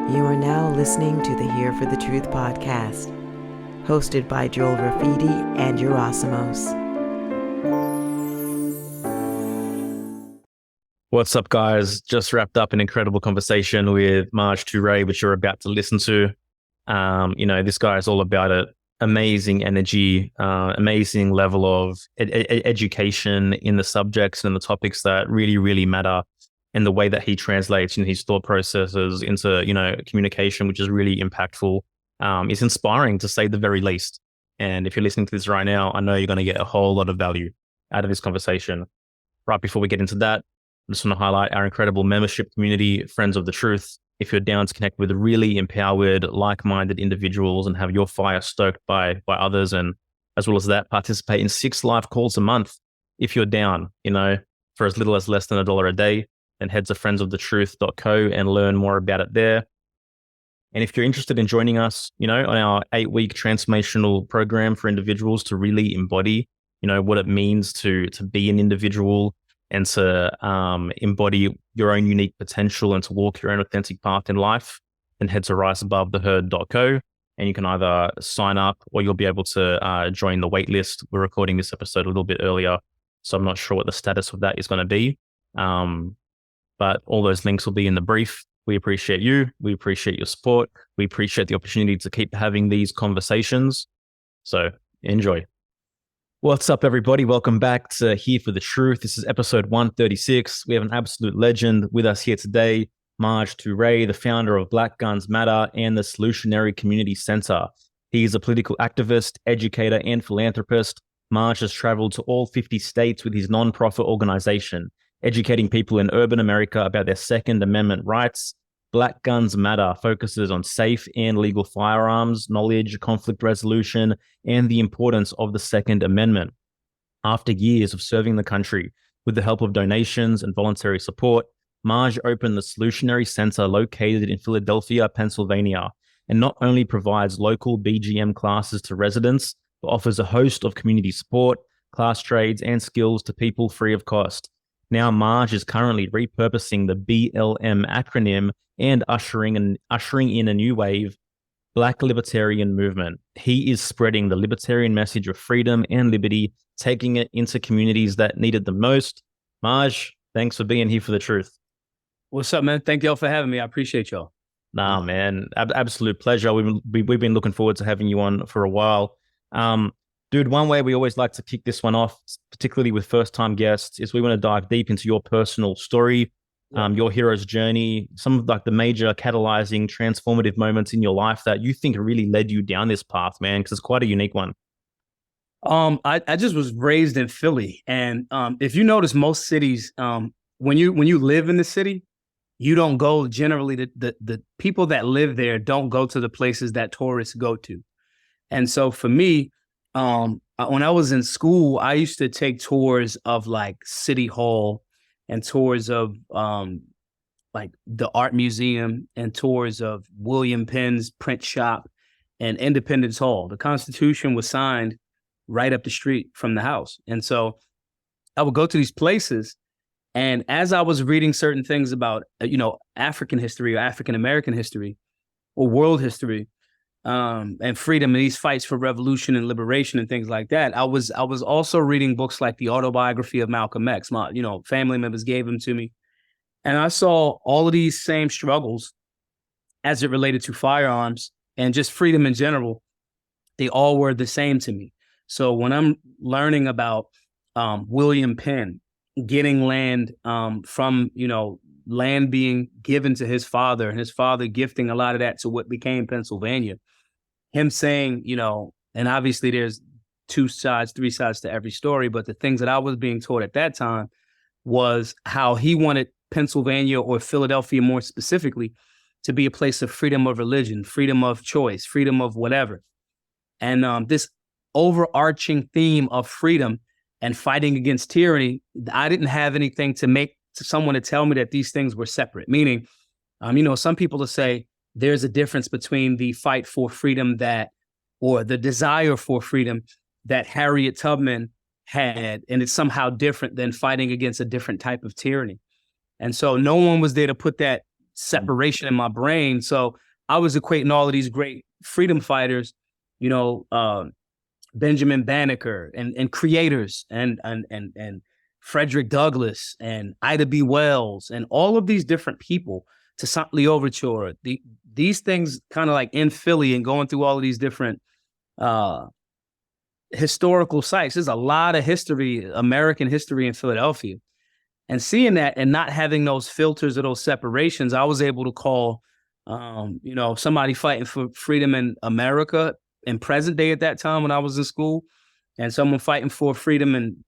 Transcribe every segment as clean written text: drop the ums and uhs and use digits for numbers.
You are now listening to the Here for the Truth podcast, hosted by Joel Rafidi and Yerasimos. What's up, guys? Just wrapped up an incredible conversation with Maj Toure, which you're about to listen to. This guy is all about it. Amazing energy, amazing level of education in the subjects and the topics that really, really matter, and the way that he translates in his thought processes into, communication, which is really impactful. It's inspiring, to say the very least. And if you're listening to this right now, I know you're going to get a whole lot of value out of this conversation. Right before we get into that, I just want to highlight our incredible membership community, Friends of the Truth. If you're down to connect with really empowered, like-minded individuals and have your fire stoked by others, and as well as that, participate in 6 live calls a month. If you're down, for as little as less than $1 a day, then head to friendsofthetruth.co and learn more about it there. And if you're interested in joining us, on our 8-week transformational program for individuals to really embody, what it means to be an individual and to embody your own unique potential and to walk your own authentic path in life, then head to riseabovetheherd.co and you can either sign up or you'll be able to join the wait list. We're recording this episode a little bit earlier, so I'm not sure what the status of that is going to be. But all those links will be in the brief. We appreciate you. We appreciate your support. We appreciate the opportunity to keep having these conversations. So enjoy. What's up, everybody? Welcome back to Here for the Truth. This is episode 136. We have an absolute legend with us here today, Maj Toure, the founder of Black Guns Matter and the Solutionary Community Center. He is a political activist, educator, and philanthropist. Maj has traveled to all 50 states with his nonprofit organization, educating people in urban America about their Second Amendment rights. Black Guns Matter focuses on safe and legal firearms, knowledge, conflict resolution, and the importance of the Second Amendment. After years of serving the country with the help of donations and voluntary support, Maj opened the Solutionary Center located in Philadelphia, Pennsylvania, and not only provides local BGM classes to residents, but offers a host of community support, class trades, and skills to people free of cost. Now, Maj is currently repurposing the BLM acronym and ushering in a new wave, Black Libertarian Movement. He is spreading the libertarian message of freedom and liberty, taking it into communities that need it the most. Maj, thanks for being here for the truth. What's up, man? Thank y'all for having me. I appreciate y'all. Nah, man, absolute pleasure. We've been looking forward to having you on for a while. Dude, one way we always like to kick this one off, particularly with first-time guests, is we want to dive deep into your personal story, your hero's journey, some of the major catalyzing, transformative moments in your life that you think really led you down this path, man, because it's quite a unique one. I just was raised in Philly, and if you notice, most cities, when you live in the city, you don't go generally. The people that live there don't go to the places that tourists go to, and so for me. When I was in school, I used to take tours of City Hall and tours of the Art Museum and tours of William Penn's print shop and Independence Hall. The Constitution was signed right up the street from the house. And so I would go to these places. And as I was reading certain things about, African history or African American history or world history, and freedom and these fights for revolution and liberation and things like that. I was also reading books like the autobiography of Malcolm X. My, family members gave them to me. And I saw all of these same struggles as it related to firearms and just freedom in general. They all were the same to me. So when I'm learning about William Penn getting land from, land being given to his father and his father gifting a lot of that to what became Pennsylvania, him saying, and obviously there's 2 sides, 3 sides to every story, but the things that I was being taught at that time was how he wanted Pennsylvania, or Philadelphia more specifically, to be a place of freedom of religion, freedom of choice, freedom of whatever. And this overarching theme of freedom and fighting against tyranny, I didn't have anything to someone to tell me that these things were separate. Meaning, some people will say there's a difference between the fight for freedom or the desire for freedom that Harriet Tubman had, and it's somehow different than fighting against a different type of tyranny. And so no one was there to put that separation in my brain. So I was equating all of these great freedom fighters, Benjamin Banneker and creators and Frederick Douglass and Ida B. Wells and all of these different people, to Toussaint Louverture. These things kind of like in Philly and going through all of these different historical sites. There's a lot of history, American history in Philadelphia. And seeing that and not having those filters or those separations, I was able to call, somebody fighting for freedom in America in present day at that time when I was in school, and someone fighting for freedom in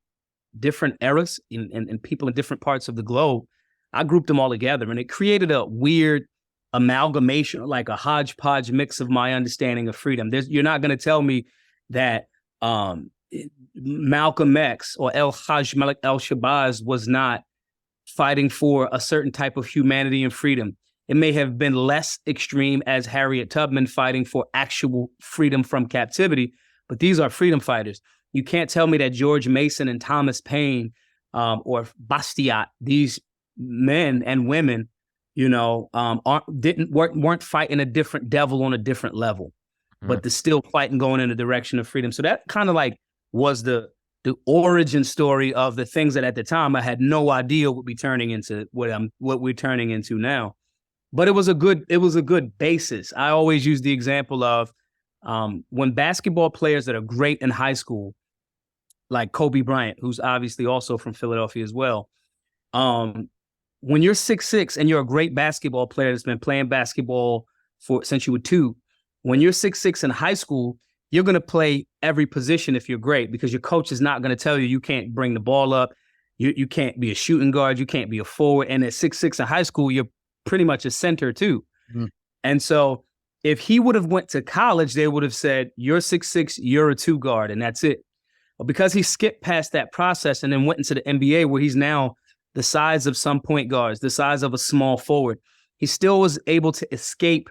different eras and people in different parts of the globe. I grouped them all together, and it created a weird amalgamation, like a hodgepodge mix of my understanding of freedom. You're not going to tell me that Malcolm X or El Hajj Malik El-Shabazz was not fighting for a certain type of humanity and freedom. It may have been less extreme as Harriet Tubman fighting for actual freedom from captivity, but these are freedom fighters. You can't tell me that George Mason and Thomas Paine or Bastiat, these men and women, weren't fighting a different devil on a different level, but they're still fighting going in the direction of freedom. So that kind of like was the origin story of the things that at the time I had no idea would be turning into what we're turning into now. But it was a good basis. I always use the example of when basketball players that are great in high school, like Kobe Bryant, who's obviously also from Philadelphia as well. When you're 6'6" and you're a great basketball player that's been playing basketball since you were 2, when you're 6'6" in high school, you're going to play every position if you're great, because your coach is not going to tell you can't bring the ball up. You can't be a shooting guard. You can't be a forward. And at 6'6" in high school, you're pretty much a center too. And so if he would have went to college, they would have said, you're 6'6", you're a 2 guard, and that's it. But because he skipped past that process and then went into the NBA, where he's now the size of some point guards, the size of a small forward, he still was able to escape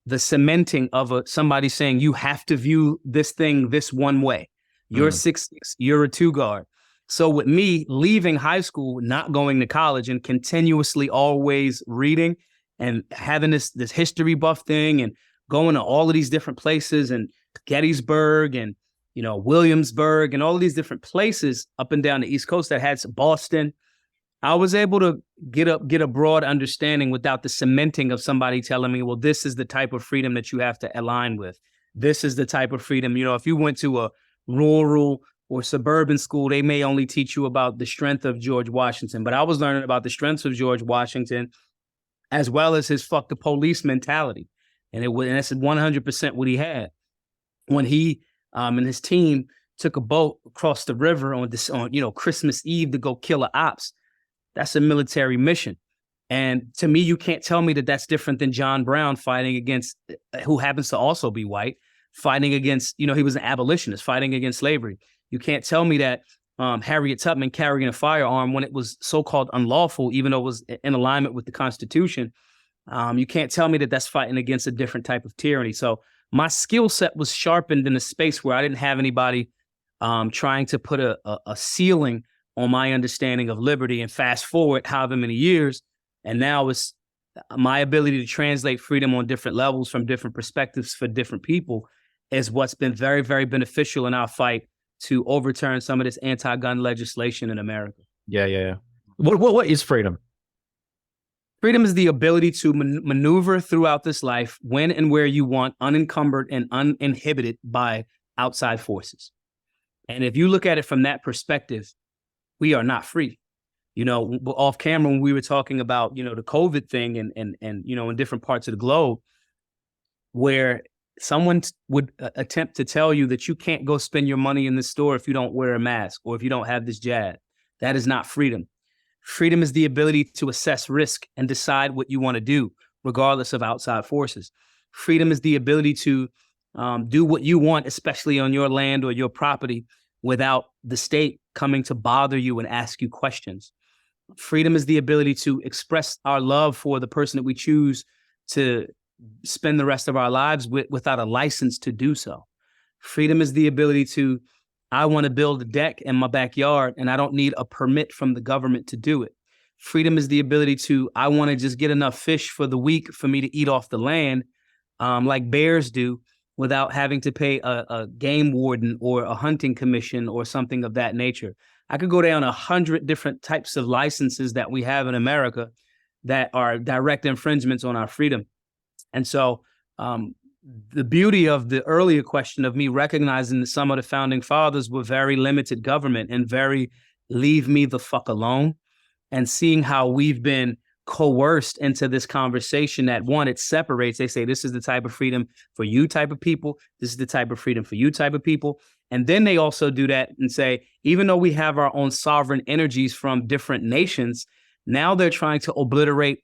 the cementing of somebody saying, you have to view this thing this one way. You're 6'6", you're a 2 guard. So with me leaving high school, not going to college, and continuously always reading and having this history buff thing and going to all of these different places and Gettysburg and, Williamsburg and all of these different places up and down the East Coast that had Boston, I was able to get a broad understanding without the cementing of somebody telling me, well, this is the type of freedom that you have to align with. This is the type of freedom, if you went to a rural or suburban school, they may only teach you about the strength of George Washington. But I was learning about the strengths of George Washington as well as his fuck the police mentality. And that's 100% what he had. When he and his team took a boat across the river on Christmas Eve to go kill the ops, that's a military mission. And to me, you can't tell me that that's different than John Brown fighting against, who happens to also be white, fighting against, he was an abolitionist, fighting against slavery. You can't tell me that Harriet Tubman carrying a firearm when it was so-called unlawful, even though it was in alignment with the Constitution. You can't tell me that that's fighting against a different type of tyranny. So my skill set was sharpened in a space where I didn't have anybody trying to put a ceiling on my understanding of liberty. And fast forward however many years, and now it's my ability to translate freedom on different levels from different perspectives for different people is what's been very, very beneficial in our fight to overturn some of this anti-gun legislation in America. Yeah. What is freedom? Freedom is the ability to maneuver throughout this life when and where you want, unencumbered and uninhibited by outside forces. And if you look at it from that perspective, we are not free. Off camera when we were talking about, the COVID thing and in different parts of the globe, where someone would attempt to tell you that you can't go spend your money in this store if you don't wear a mask or if you don't have this jab. That is not freedom. Freedom is the ability to assess risk and decide what you want to do, regardless of outside forces. Freedom is the ability to do what you want, especially on your land or your property, without the state coming to bother you and ask you questions. Freedom is the ability to express our love for the person that we choose to spend the rest of our lives with without a license to do so. Freedom is the ability to, I want to build a deck in my backyard and I don't need a permit from the government to do it. Freedom is the ability to, I want to just get enough fish for the week for me to eat off the land, like bears do, without having to pay a game warden or a hunting commission or something of that nature. I could go down 100 different types of licenses that we have in America that are direct infringements on our freedom. And so the beauty of the earlier question of me recognizing that some of the founding fathers were very limited government and very leave me the fuck alone, and seeing how we've been coerced into this conversation that, one, it separates. They say this is the type of freedom for you type of people. This is the type of freedom for you type of people. And then they also do that and say, even though we have our own sovereign energies from different nations, now they're trying to obliterate,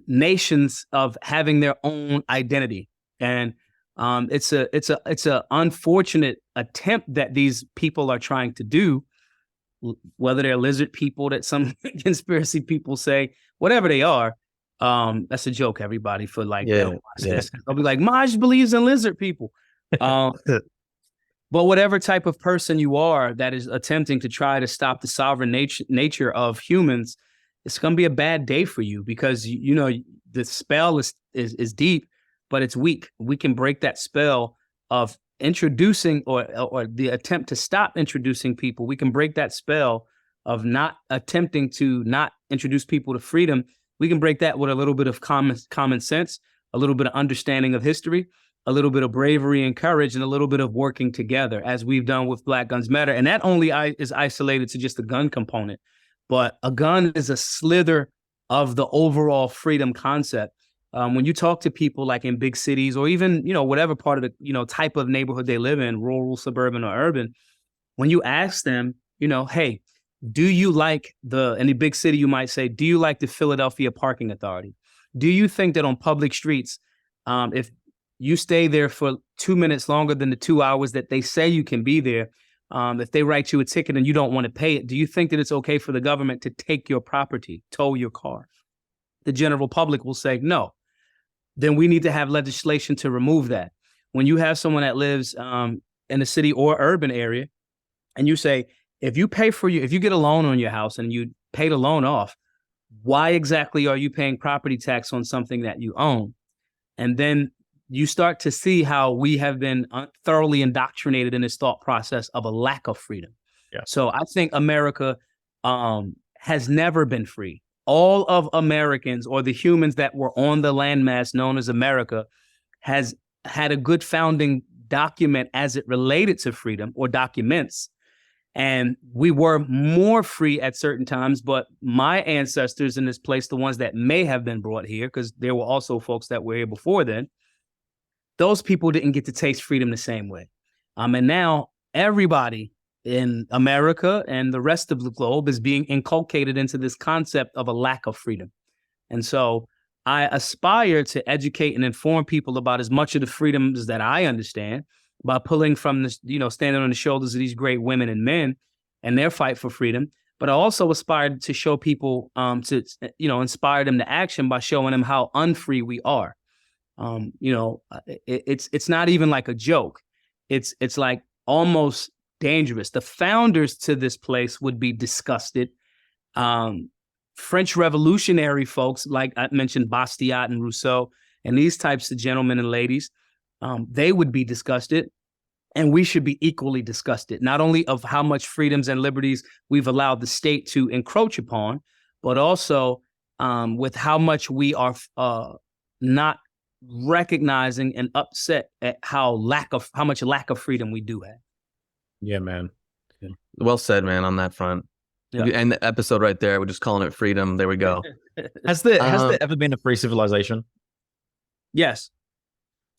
nations of having their own identity. And it's a unfortunate attempt that these people are trying to do, whether they're lizard people that some conspiracy people say, whatever they are. That's a joke, everybody, for like, this. I'll be like, Maj believes in lizard people. But whatever type of person you are that is attempting to try to stop the sovereign nature of humans, it's going to be a bad day for you, because, the spell is deep, but it's weak. We can break that spell of introducing or the attempt to stop introducing people. We can break that spell of not attempting to not introduce people to freedom. We can break that with a little bit of common sense, a little bit of understanding of history, a little bit of bravery and courage, and a little bit of working together, as we've done with Black Guns Matter. And that only is isolated to just the gun component, but a gun is a slither of the overall freedom concept. When you talk to people like in big cities, or even, whatever part of the, type of neighborhood they live in, rural, suburban, or urban, when you ask them, hey, do you like in the big city, you might say, do you like the Philadelphia Parking Authority? Do you think that on public streets, if you stay there for 2 minutes longer than the 2 hours that they say you can be there, if they write you a ticket and you don't want to pay it, do you think that it's okay for the government to take your property, tow your car? The general public will say no. Then we need to have legislation to remove that. When you have someone that lives in a city or urban area, and you say, if you get a loan on your house and you pay the loan off, why exactly are you paying property tax on something that you own? And then you start to see how we have been thoroughly indoctrinated in this thought process of a lack of freedom. Yeah. So I think America has never been free. All of Americans, or the humans that were on the landmass known as America, has had a good founding document as it related to freedom, or documents. And we were more free at certain times, but my ancestors in this place, the ones that may have been brought here, because there were also folks that were here before then, those people didn't get to taste freedom the same way. And now everybody in America and the rest of the globe is being inculcated into this concept of a lack of freedom. And so I aspire to educate and inform people about as much of the freedoms that I understand, by pulling from this, standing on the shoulders of these great women and men and their fight for freedom. But I also aspire to show people, to inspire them to action by showing them how unfree we are. It's not even like a joke. It's like almost dangerous. The founders to this place would be disgusted. French revolutionary folks, like I mentioned, Bastiat and Rousseau, and these types of gentlemen and ladies, they would be disgusted. And we should be equally disgusted, not only of how much freedoms and liberties we've allowed the state to encroach upon, but also with how much we are not recognizing and upset at how much lack of freedom we do have. Yeah, man. Well said, man, on that front. Yeah. And the episode right there, we're just calling it freedom. There we go. Has there ever been a free civilization? Yes.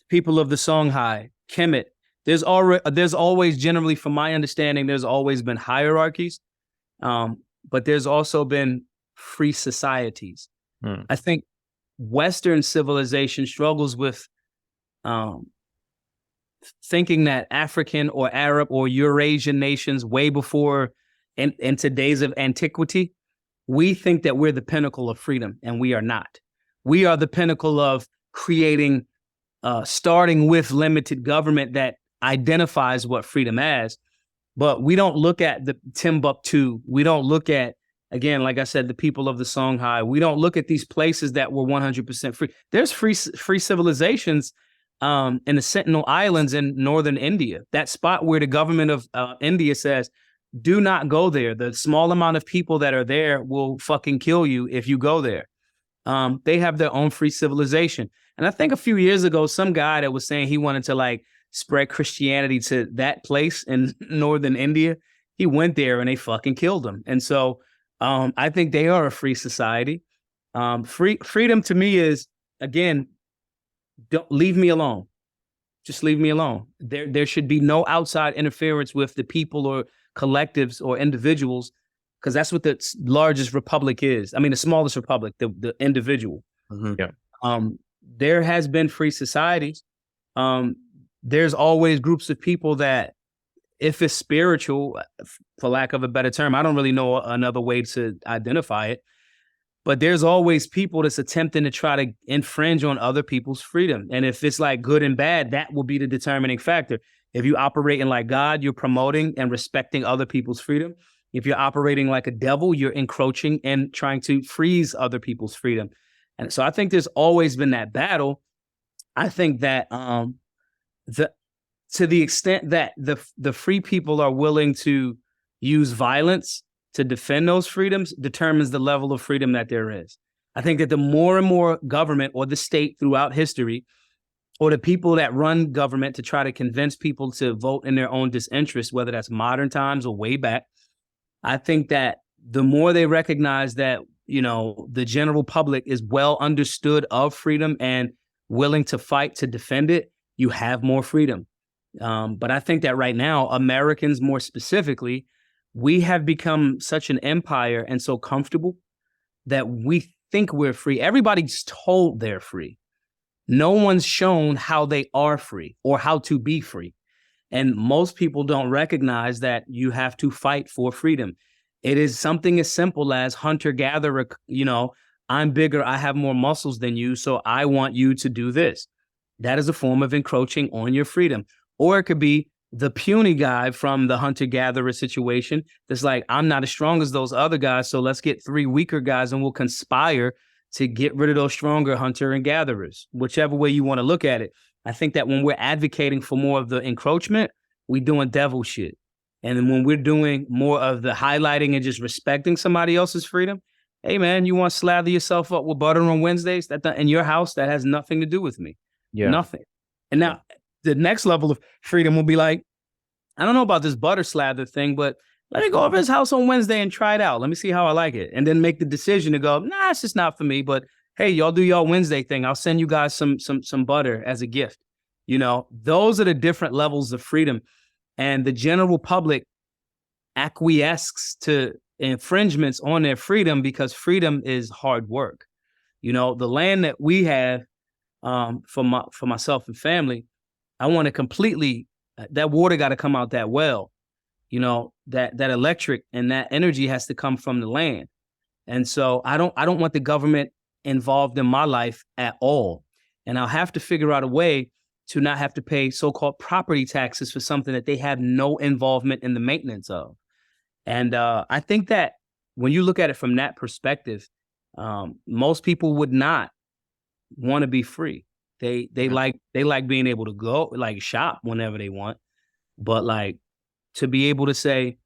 People of the Songhai, Kemet. There's always, generally, from my understanding, there's always been hierarchies, but there's also been free societies. I think Western civilization struggles with thinking that African or Arab or Eurasian nations, way before into days of antiquity, we think that we're the pinnacle of freedom, and we are not. We are the pinnacle of creating, starting with limited government that identifies what freedom as, but we don't look at the Timbuktu. We don't look at again, like I said, the people of the Songhai, we don't look at these places that were 100% free. There's free civilizations in the Sentinel Islands in northern India, that spot where the government of India says, do not go there. The small amount of people that are there will fucking kill you if you go there. They have their own free civilization. And I think a few years ago, some guy that was saying he wanted to like spread Christianity to that place in northern India, he went there and they fucking killed him. And so I think they are a free society. Freedom to me is, again, don't leave me alone. Just leave me alone. There should be no outside interference with the people or collectives or individuals, because that's what the largest republic is. I mean, the smallest republic, the individual. Mm-hmm. Yeah. There has been free societies. There's always groups of people that, if it's spiritual, for lack of a better term, I don't really know another way to identify it, but there's always people that's attempting to try to infringe on other people's freedom. And if it's like good and bad, that will be the determining factor. If you operating like God, you're promoting and respecting other people's freedom. If you're operating like a devil, you're encroaching and trying to freeze other people's freedom. And so I think there's always been that battle. I think that to the extent that the free people are willing to use violence to defend those freedoms determines the level of freedom that there is. I think that the more and more government or the state throughout history, or the people that run government to try to convince people to vote in their own disinterest, whether that's modern times or way back, I think that the more they recognize that, you know, the general public is well understood of freedom and willing to fight to defend it, you have more freedom. But I think that right now, Americans more specifically, we have become such an empire and so comfortable that we think we're free. Everybody's told they're free. No one's shown how they are free or how to be free. And most people don't recognize that you have to fight for freedom. It is something as simple as hunter-gatherer, you know, I'm bigger, I have more muscles than you, so I want you to do this. That is a form of encroaching on your freedom. Or it could be the puny guy from the hunter-gatherer situation that's like, I'm not as strong as those other guys, so let's get 3 weaker guys and we'll conspire to get rid of those stronger hunter and gatherers, whichever way you want to look at it. I think that when we're advocating for more of the encroachment, we're doing devil shit. And then when we're doing more of the highlighting and just respecting somebody else's freedom, hey man, you want to slather yourself up with butter on Wednesdays? In your house, that has nothing to do with me. Yeah. Nothing. And now the next level of freedom will be like, I don't know about this butter slather thing, but let me go over his house on Wednesday and try it out. Let me see how I like it. And then make the decision to go, nah, it's just not for me. But hey, y'all do y'all Wednesday thing. I'll send you guys some butter as a gift. You know, those are the different levels of freedom. And the general public acquiesces to infringements on their freedom because freedom is hard work. You know, the land that we have for myself and family, I want to completely, that water got to come out that well. You know, that electric and that energy has to come from the land. And so I don't want the government involved in my life at all. And I'll have to figure out a way to not have to pay so-called property taxes for something that they have no involvement in the maintenance of. And I think that when you look at it from that perspective, most people would not want to be free. They like being able to go like shop whenever they want, but like to be able to say,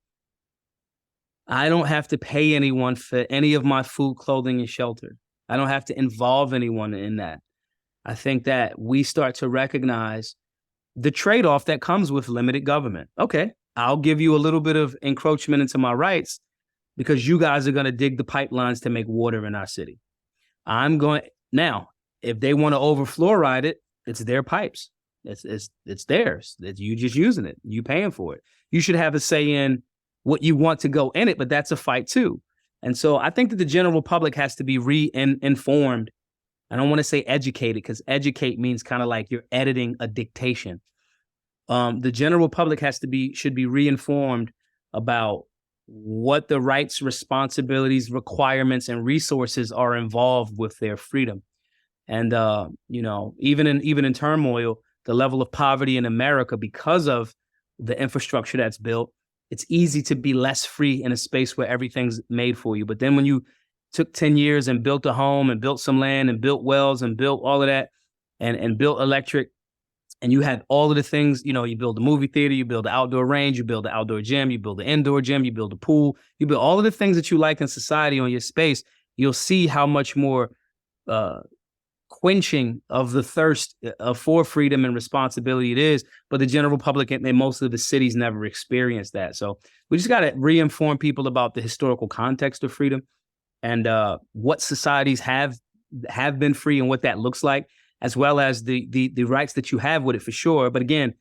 I don't have to pay anyone for any of my food, clothing, and shelter. I don't have to involve anyone in that. I think that we start to recognize the trade-off that comes with limited government. Okay, I'll give you a little bit of encroachment into my rights because you guys are going to dig the pipelines to make water in our city. Now, if they want to over-fluoride it, it's their pipes. It's theirs. It's you just using it. You paying for it. You should have a say in what you want to go in it, but that's a fight too. And so I think that the general public has to be informed. I don't want to say educated because educate means kind of like you're editing a dictation. The general public should be re-informed about what the rights, responsibilities, requirements, and resources are involved with their freedom. And you know, even in turmoil, the level of poverty in America because of the infrastructure that's built it's easy to be less free in a space where everything's made for you. But then when you took 10 years and built a home and built some land and built wells and built all of that and built electric, and you had all of the things, you know, you build a movie theater, you build an outdoor range, you build an outdoor gym, you build an indoor gym, you build a pool, you build all of the things that you like in society on your space, you'll see how much more quenching of the thirst for freedom and responsibility it is. But the general public and most of the cities never experienced that. So we just got to re-inform people about the historical context of freedom and what societies have been free and what that looks like, as well as the rights that you have with it for sure. But again,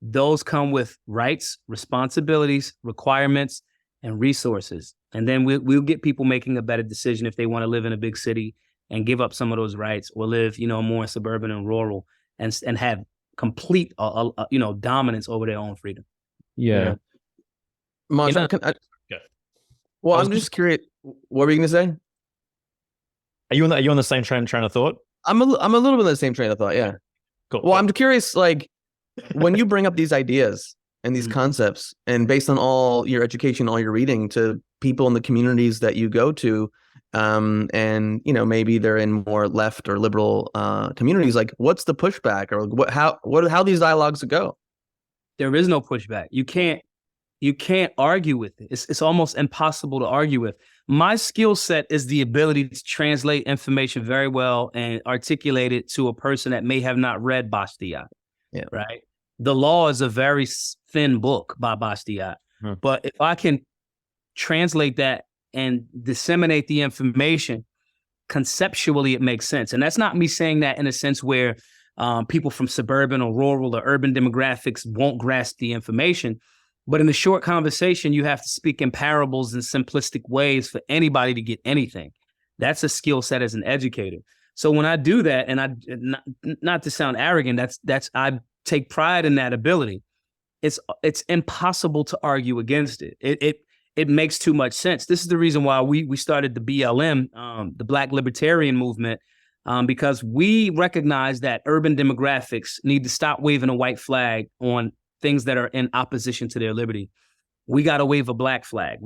those come with rights, responsibilities, requirements, and resources. And then we'll get people making a better decision if they want to live in a big city and give up some of those rights, or live, you know, more suburban and rural, and have complete, you know, dominance over their own freedom. Yeah. Maj, I'm just curious. What were you going to say? Are you on the same train of thought? I'm a little bit on the same train of thought. Yeah. Cool. Well, I'm curious, like, when you bring up these ideas and these concepts, and based on all your education, all your reading, to people in the communities that you go to, and you know, maybe they're in more left or liberal communities, like, what's the pushback, or how these dialogues go? There is no pushback. You can't argue with it. It's almost impossible to argue with. My skill set is the ability to translate information very well and articulate it to a person that may have not read Bastiat. Yeah. Right. The Law is a very thin book by Bastiat, but if I can translate that and disseminate the information conceptually, it makes sense. And that's not me saying that in a sense where people from suburban or rural or urban demographics won't grasp the information. But in a short conversation, you have to speak in parables and simplistic ways for anybody to get anything. That's a skill set as an educator. So when I do that, and not to sound arrogant, I take pride in that ability. It's impossible to argue against it. It makes too much sense. This is the reason why we started the BLM, the Black Libertarian Movement, because we recognize that urban demographics need to stop waving a white flag on things that are in opposition to their liberty. We got to wave a black flag.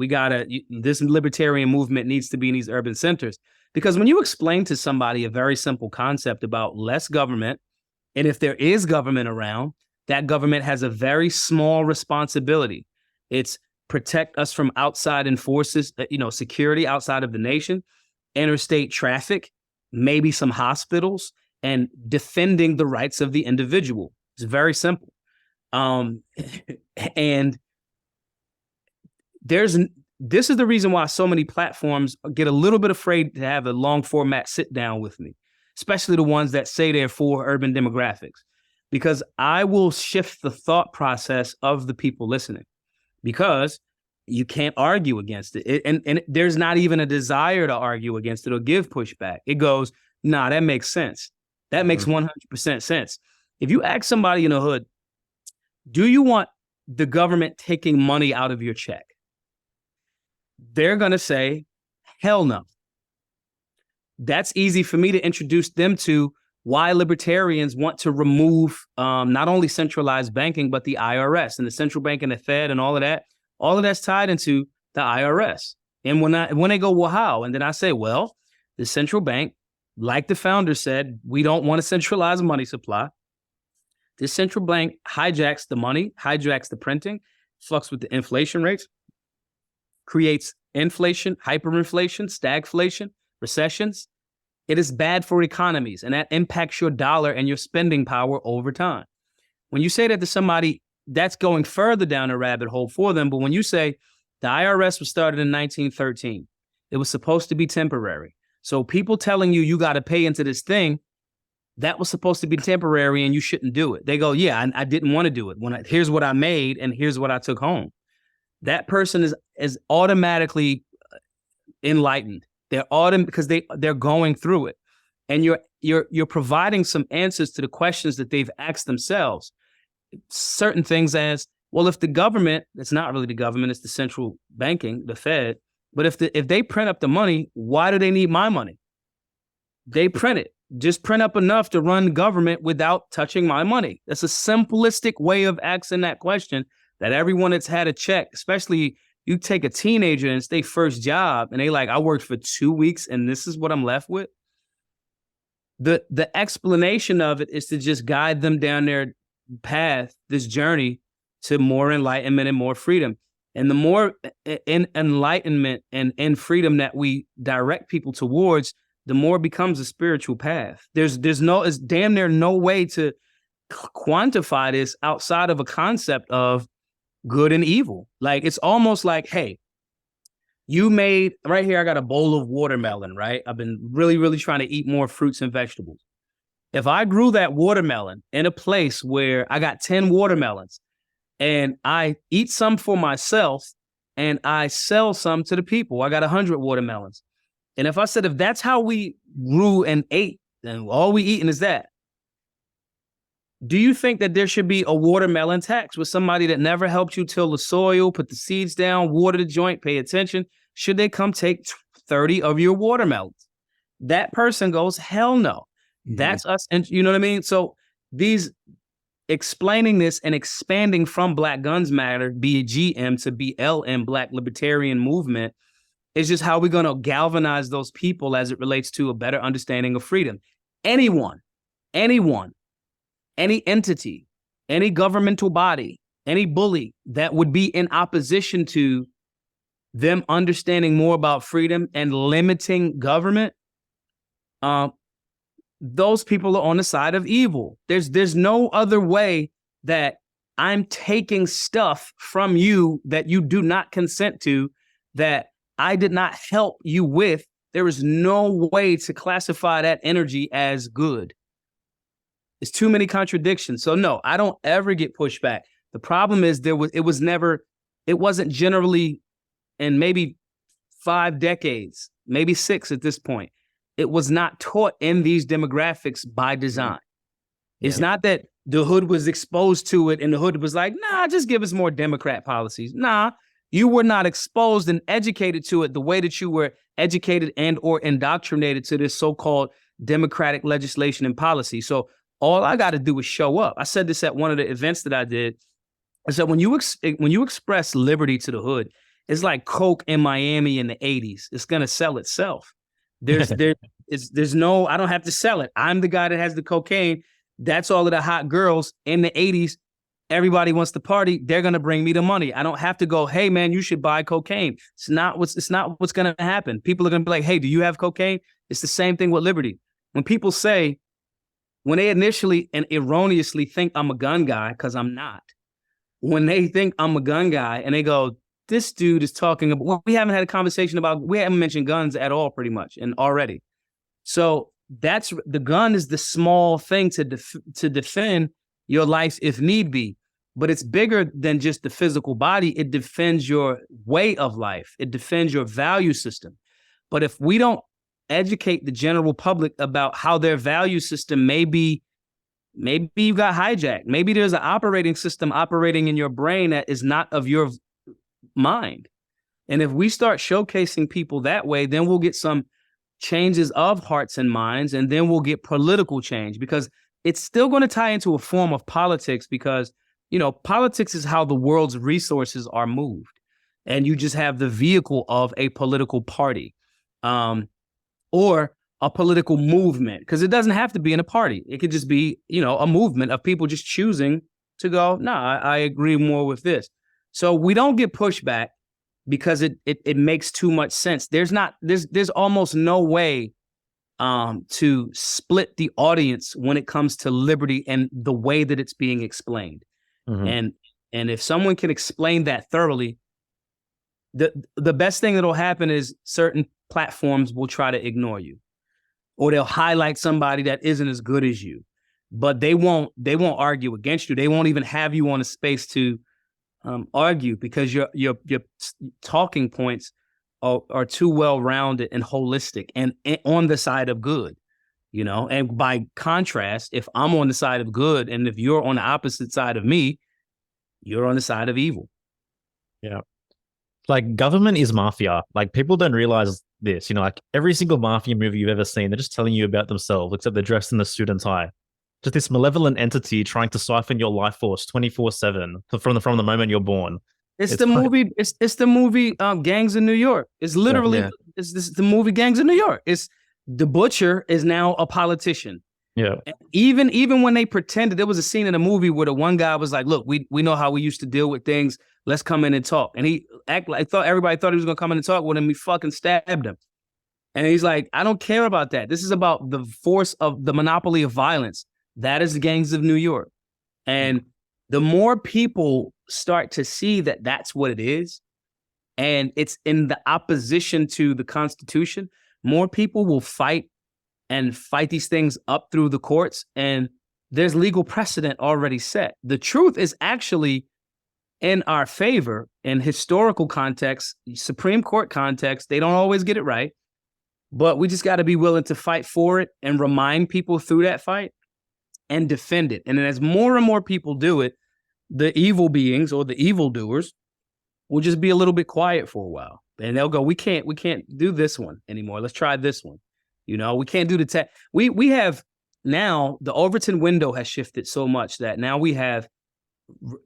This libertarian movement needs to be in these urban centers, because when you explain to somebody a very simple concept about less government, and if there is government around, that government has a very small responsibility. It's protect us from outside forces, security outside of the nation, interstate traffic, maybe some hospitals, and defending the rights of the individual. It's very simple. And this is the reason why so many platforms get a little bit afraid to have a long format sit down with me, especially the ones that say they're for urban demographics, because I will shift the thought process of the people listening, because you can't argue against it. And there's not even a desire to argue against it or give pushback. It goes, nah, that makes sense. That makes 100% sense. If you ask somebody in the hood, do you want the government taking money out of your check? They're going to say, hell no. That's easy for me to introduce them to why libertarians want to remove not only centralized banking, but the IRS and the central bank and the Fed and all of that. All of that's tied into the IRS. And when they go, well, how? And then I say, well, the central bank, like the founder said, we don't want a centralized money supply. This central bank hijacks the money, hijacks the printing, fucks with the inflation rates, creates inflation, hyperinflation, stagflation, recessions. It is bad for economies, and that impacts your dollar and your spending power over time. When you say that to somebody, that's going further down a rabbit hole for them. But when you say the IRS was started in 1913, it was supposed to be temporary. So people telling you got to pay into this thing, that was supposed to be temporary and you shouldn't do it. They go, yeah, I didn't want to do it. Here's what I made and here's what I took home. That person is automatically enlightened. Because they're going through it, and you're providing some answers to the questions that they've asked themselves. Certain things as, well, if the government, it's not really the government, it's the central banking, the Fed. But if they print up the money, why do they need my money? They print it. Just print up enough to run government without touching my money. That's a simplistic way of asking that question, that everyone that's had a check, especially you take a teenager and it's their first job and they like, I worked for 2 weeks and this is what I'm left with. The explanation of it is to just guide them down their path, this journey to more enlightenment and more freedom. And the more enlightenment and freedom that we direct people towards, the more it becomes a spiritual path. There's damn near no way to quantify this outside of a concept of good and evil. Like, it's almost like, hey, you made, right here, I got a bowl of watermelon, right? I've been really, really trying to eat more fruits and vegetables. If I grew that watermelon in a place where I got 10 watermelons and I eat some for myself and I sell some to the people, I got 100 watermelons. And if I said, if that's how we grew and ate, and all we eating is that, do you think that there should be a watermelon tax with somebody that never helped you till the soil, put the seeds down, water the joint, pay attention? Should they come take 30 of your watermelons? That person goes, hell no. Mm-hmm. That's us. And you know what I mean? So these explaining this and expanding from Black Guns Matter, BGM to BLM, Black Libertarian Movement, is just how we're going to galvanize those people as it relates to a better understanding of freedom. Anyone, any entity, any governmental body, any bully that would be in opposition to them understanding more about freedom and limiting government, those people are on the side of evil. There's no other way that I'm taking stuff from you that you do not consent to, that I did not help you with. There is no way to classify that energy as good. It's too many contradictions. So no, I don't ever get pushback. The problem is it wasn't generally, in maybe 5 decades, maybe 6 at this point, it was not taught in these demographics by design. It's not that the hood was exposed to it and the hood was like, nah, just give us more Democrat policies. Nah, you were not exposed and educated to it the way that you were educated and or indoctrinated to this so-called democratic legislation and policy. So all I got to do is show up. I said this at one of the events that I did. I said, when you express liberty to the hood, it's like Coke in Miami in the 80s. It's going to sell itself. There's no, I don't have to sell it. I'm the guy that has the cocaine. That's all of the hot girls in the 80s. Everybody wants to party. They're going to bring me the money. I don't have to go, hey man, you should buy cocaine. It's not what's going to happen. People are going to be like, hey, do you have cocaine? It's the same thing with liberty. When people say, when they initially and erroneously think I'm a gun guy, because I'm not. When they think I'm a gun guy and they go, this dude is talking about, well, we haven't had a conversation about, we haven't mentioned guns at all pretty much and already. So that's, the gun is the small thing to defend your life if need be, but it's bigger than just the physical body. It defends your way of life. It defends your value system. But if we don't educate the general public about how their value system maybe you got hijacked. Maybe there's an operating system operating in your brain that is not of your mind. And if we start showcasing people that way, then we'll get some changes of hearts and minds, and then we'll get political change, because it's still going to tie into a form of politics, because, you know, politics is how the world's resources are moved. And you just have the vehicle of a political party. Or a political movement, because it doesn't have to be in a party. It could just be, you know, a movement of people just choosing to go, I agree more with this. So we don't get pushback because it makes too much sense. There's almost no way to split the audience when it comes to liberty and the way that it's being explained. Mm-hmm. And if someone can explain that thoroughly, the best thing that'll happen is certain platforms will try to ignore you, or they'll highlight somebody that isn't as good as you, but they won't argue against you. They won't even have you on a space to argue, because your talking points are too well-rounded and holistic and on the side of good, you know? And by contrast, if I'm on the side of good and if you're on the opposite side of me, you're on the side of evil. Yeah. Like, government is mafia. Like, people don't realize this, you know, like every single mafia movie you've ever seen, they're just telling you about themselves, except they're dressed in the suit and tie. just this malevolent entity trying to siphon your life force 24/7 from the moment you're born. It's the movie. It's the movie Gangs in New York. It's literally it's the movie Gangs in New York. It's the butcher is now a politician. Yeah. And even when they pretended, there was a scene in the movie where the one guy was like, "Look, we know how we used to deal with things. Let's come in and talk." And he everybody thought he was gonna come in and talk with him. We fucking stabbed him. And he's like, "I don't care about that. This is about the force of the monopoly of violence. That is the Gangs of New York." And the more people start to see that that's what it is, and it's in the opposition to the Constitution, more people will fight these things up through the courts, and there's legal precedent already set. The truth is actually in our favor in historical context, Supreme Court context. They don't always get it right, but we just got to be willing to fight for it and remind people through that fight and defend it. And then as more and more people do it, the evil beings or the evildoers will just be a little bit quiet for a while. And they'll go, we can't do this one anymore. Let's try this one. You know, we can't do the tech. We have now, the Overton window has shifted so much that now we have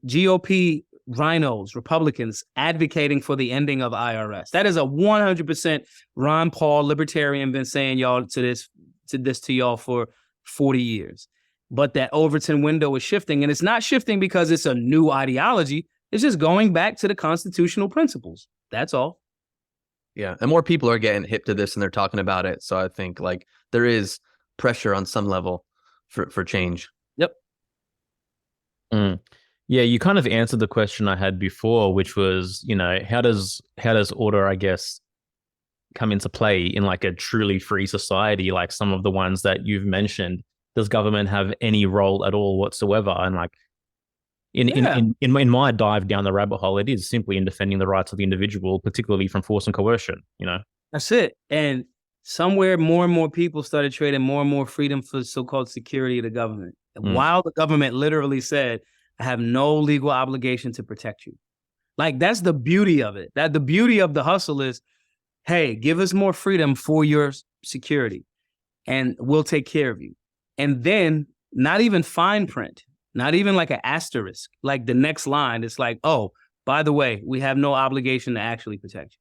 GOP rhinos, Republicans advocating for the ending of IRS. That is a 100% Ron Paul libertarian been saying to y'all for 40 years. But that Overton window is shifting, and it's not shifting because it's a new ideology. It's just going back to the constitutional principles. That's all. Yeah, and more people are getting hip to this and they're talking about it. So I think like there is pressure on some level for change. Yep. Yeah, you kind of answered the question I had before, which was, you know, how does order, I guess, come into play in like a truly free society, like some of the ones that you've mentioned? Does government have any role at all whatsoever? And like in my dive down the rabbit hole, it is simply in defending the rights of the individual, particularly from force and coercion, you know? That's it. And somewhere more and more people started trading more and more freedom for so-called security of the government. While the government literally said, I have no legal obligation to protect you. Like, that's the beauty of it. That the beauty of the hustle is, hey, give us more freedom for your security and we'll take care of you. And then not even fine print, not even like an asterisk, like the next line, it's like, oh, by the way, we have no obligation to actually protect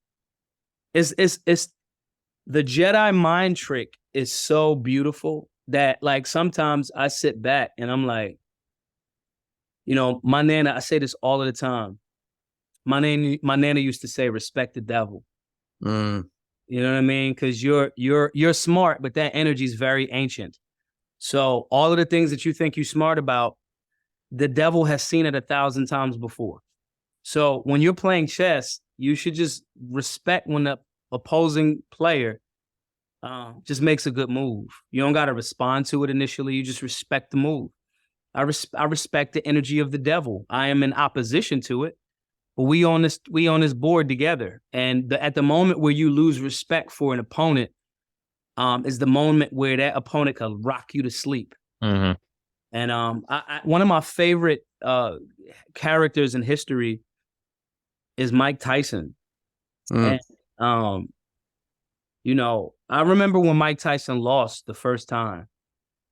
you. It's the Jedi mind trick is so beautiful that like sometimes I sit back and I'm like, you know, my nana, I say this all of the time. My nana used to say, respect the devil. You know what I mean? Because you're smart, but that energy is very ancient. So all of the things that you think you're smart about, the devil has seen it 1,000 times before. So when you're playing chess, you should just respect when the opposing player just makes a good move. You don't got to respond to it initially. You just respect the move. I respect the energy of the devil. I am in opposition to it, but we on this board together. And at the moment where you lose respect for an opponent, is the moment where that opponent can rock you to sleep. Mm-hmm. And one of my favorite characters in history is Mike Tyson. And, you know, I remember when Mike Tyson lost the first time.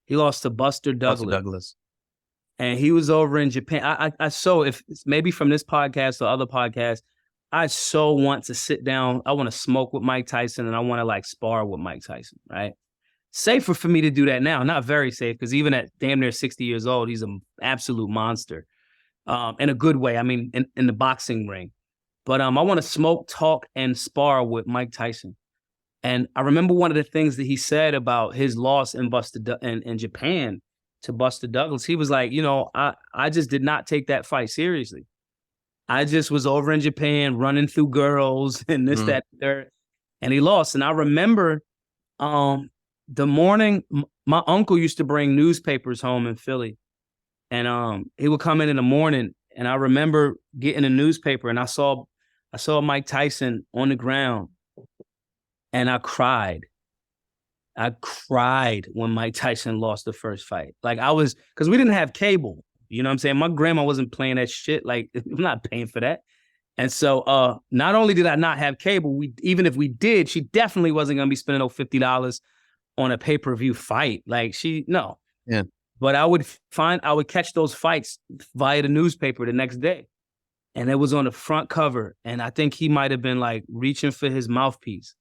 He lost to Buster Douglas. And he was over in Japan. I so if it's maybe from this podcast or other podcasts, I so want to sit down. I want to smoke with Mike Tyson and I want to like spar with Mike Tyson, right? Safer for me to do that now. Not very safe because even at damn near 60 years old, he's an absolute monster in a good way. I mean, in the boxing ring. But I want to smoke, talk, and spar with Mike Tyson. And I remember one of the things that he said about his loss in Japan to Buster Douglas. He was like, you know, I just did not take that fight seriously. I just was over in Japan running through girls and this, that, third. And he lost. And I remember the morning, my uncle used to bring newspapers home in Philly. And he would come in the morning. And I remember getting a newspaper and I saw Mike Tyson on the ground. And I cried. I cried when Mike Tyson lost the first fight. Like because we didn't have cable. You know what I'm saying? My grandma wasn't playing that shit. Like, I'm not paying for that. And so not only did I not have cable, even if we did, she definitely wasn't going to be spending $50 on a pay-per-view fight. Like no. Yeah. But I would catch those fights via the newspaper the next day. And it was on the front cover. And I think he might have been like reaching for his mouthpiece.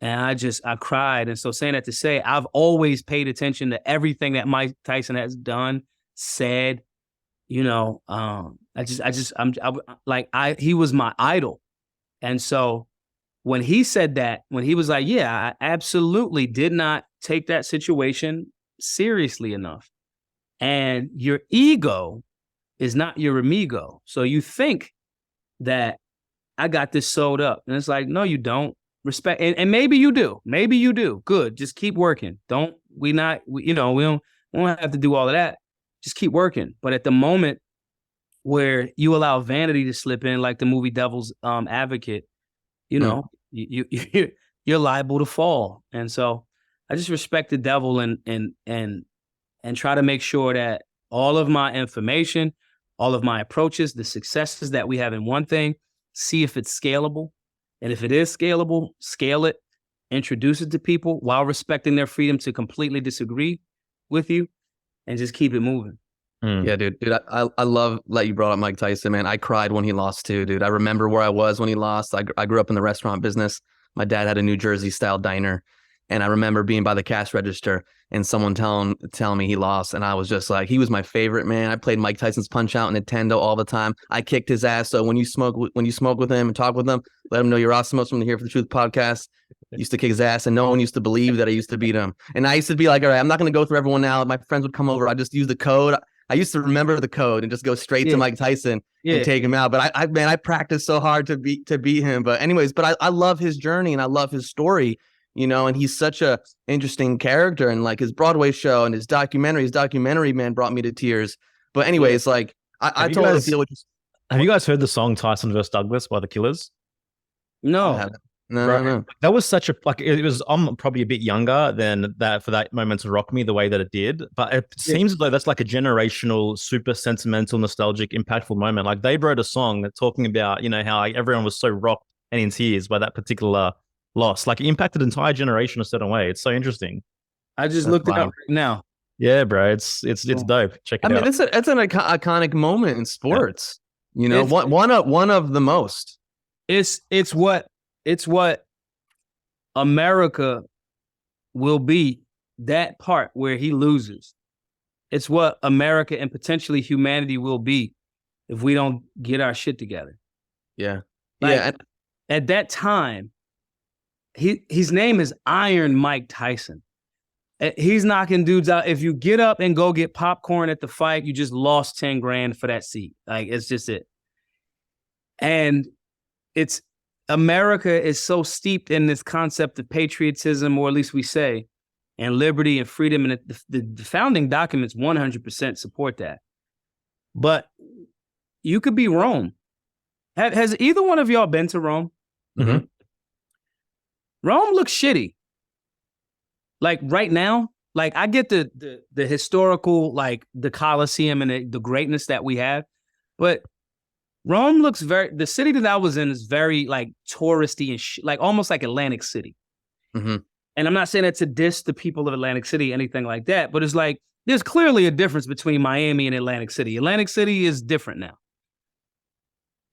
And I cried. And so saying that to say, I've always paid attention to everything that Mike Tyson has done, said, you know, he was my idol. And so when he said that, when he was like, yeah, I absolutely did not take that situation seriously enough. And your ego is not your amigo. So you think that I got this sewed up. And it's like, no, you don't. Respect. And maybe you do. Maybe you do. Good. Just keep working. We don't have to do all of that. Just keep working. But at the moment where you allow vanity to slip in, like the movie Devil's Advocate, you know, you're liable to fall. And so I just respect the devil and try to make sure that all of my information, all of my approaches, the successes that we have in one thing, see if it's scalable. And if it is scalable, scale it, introduce it to people while respecting their freedom to completely disagree with you, and just keep it moving. Yeah, dude, I love that you brought up Mike Tyson, man. I cried when he lost too, dude. I remember where I was when he lost. I grew up in the restaurant business. My dad had a New Jersey style diner, and I remember being by the cash register and someone telling me he lost, and I was just like, he was my favorite, man. I played Mike Tyson's Punch-Out! Nintendo all the time. I kicked his ass. So when you smoke with him and talk with him, let him know Yerasimos from the Here for the Truth podcast. Used to kick his ass, and no one used to believe that I used to beat him. And I used to be like, all right, I'm not going to go through everyone now. My friends would come over. I just use the code. I used to remember the code and just go straight to Mike Tyson and take him out. But I practiced so hard to beat him. But anyways, I love his journey and I love his story, you know, and he's such a interesting character, and like his Broadway show and his documentary, man, brought me to tears. But anyways, like I totally feel what you're saying. Have you guys heard the song Tyson vs. Douglas by the Killers? No. No. That was such a, like, it was, I'm probably a bit younger than that for that moment to rock me the way that it did. But it seems like that's like a generational, super sentimental, nostalgic, impactful moment. Like they wrote a song that's talking about, you know, how like, everyone was so rocked and in tears by that particular loss. Like it impacted an entire generation a certain way. It's so interesting. I just looked it up right now. Yeah, bro. It's dope. Check it out. I mean, it's an iconic moment in sports. Yeah. You know, one of the most. It's what America will be, that part where he loses. It's what America and potentially humanity will be if we don't get our shit together. Yeah. Like, at that time, his name is Iron Mike Tyson. He's knocking dudes out. If you get up and go get popcorn at the fight, you just lost 10 grand for that seat. Like, it's just it. And America is so steeped in this concept of patriotism, or at least we say, and liberty and freedom. And the founding documents 100% support that. But you could be Rome. Has either one of y'all been to Rome? Mm-hmm. Rome looks shitty. Like right now, like I get the historical, like the Colosseum and the greatness that we have, but Rome looks the city that I was in is very like touristy and like almost like Atlantic City. Mm-hmm. And I'm not saying that to diss the people of Atlantic City, anything like that, but it's like, there's clearly a difference between Miami and Atlantic City. Atlantic City is different now.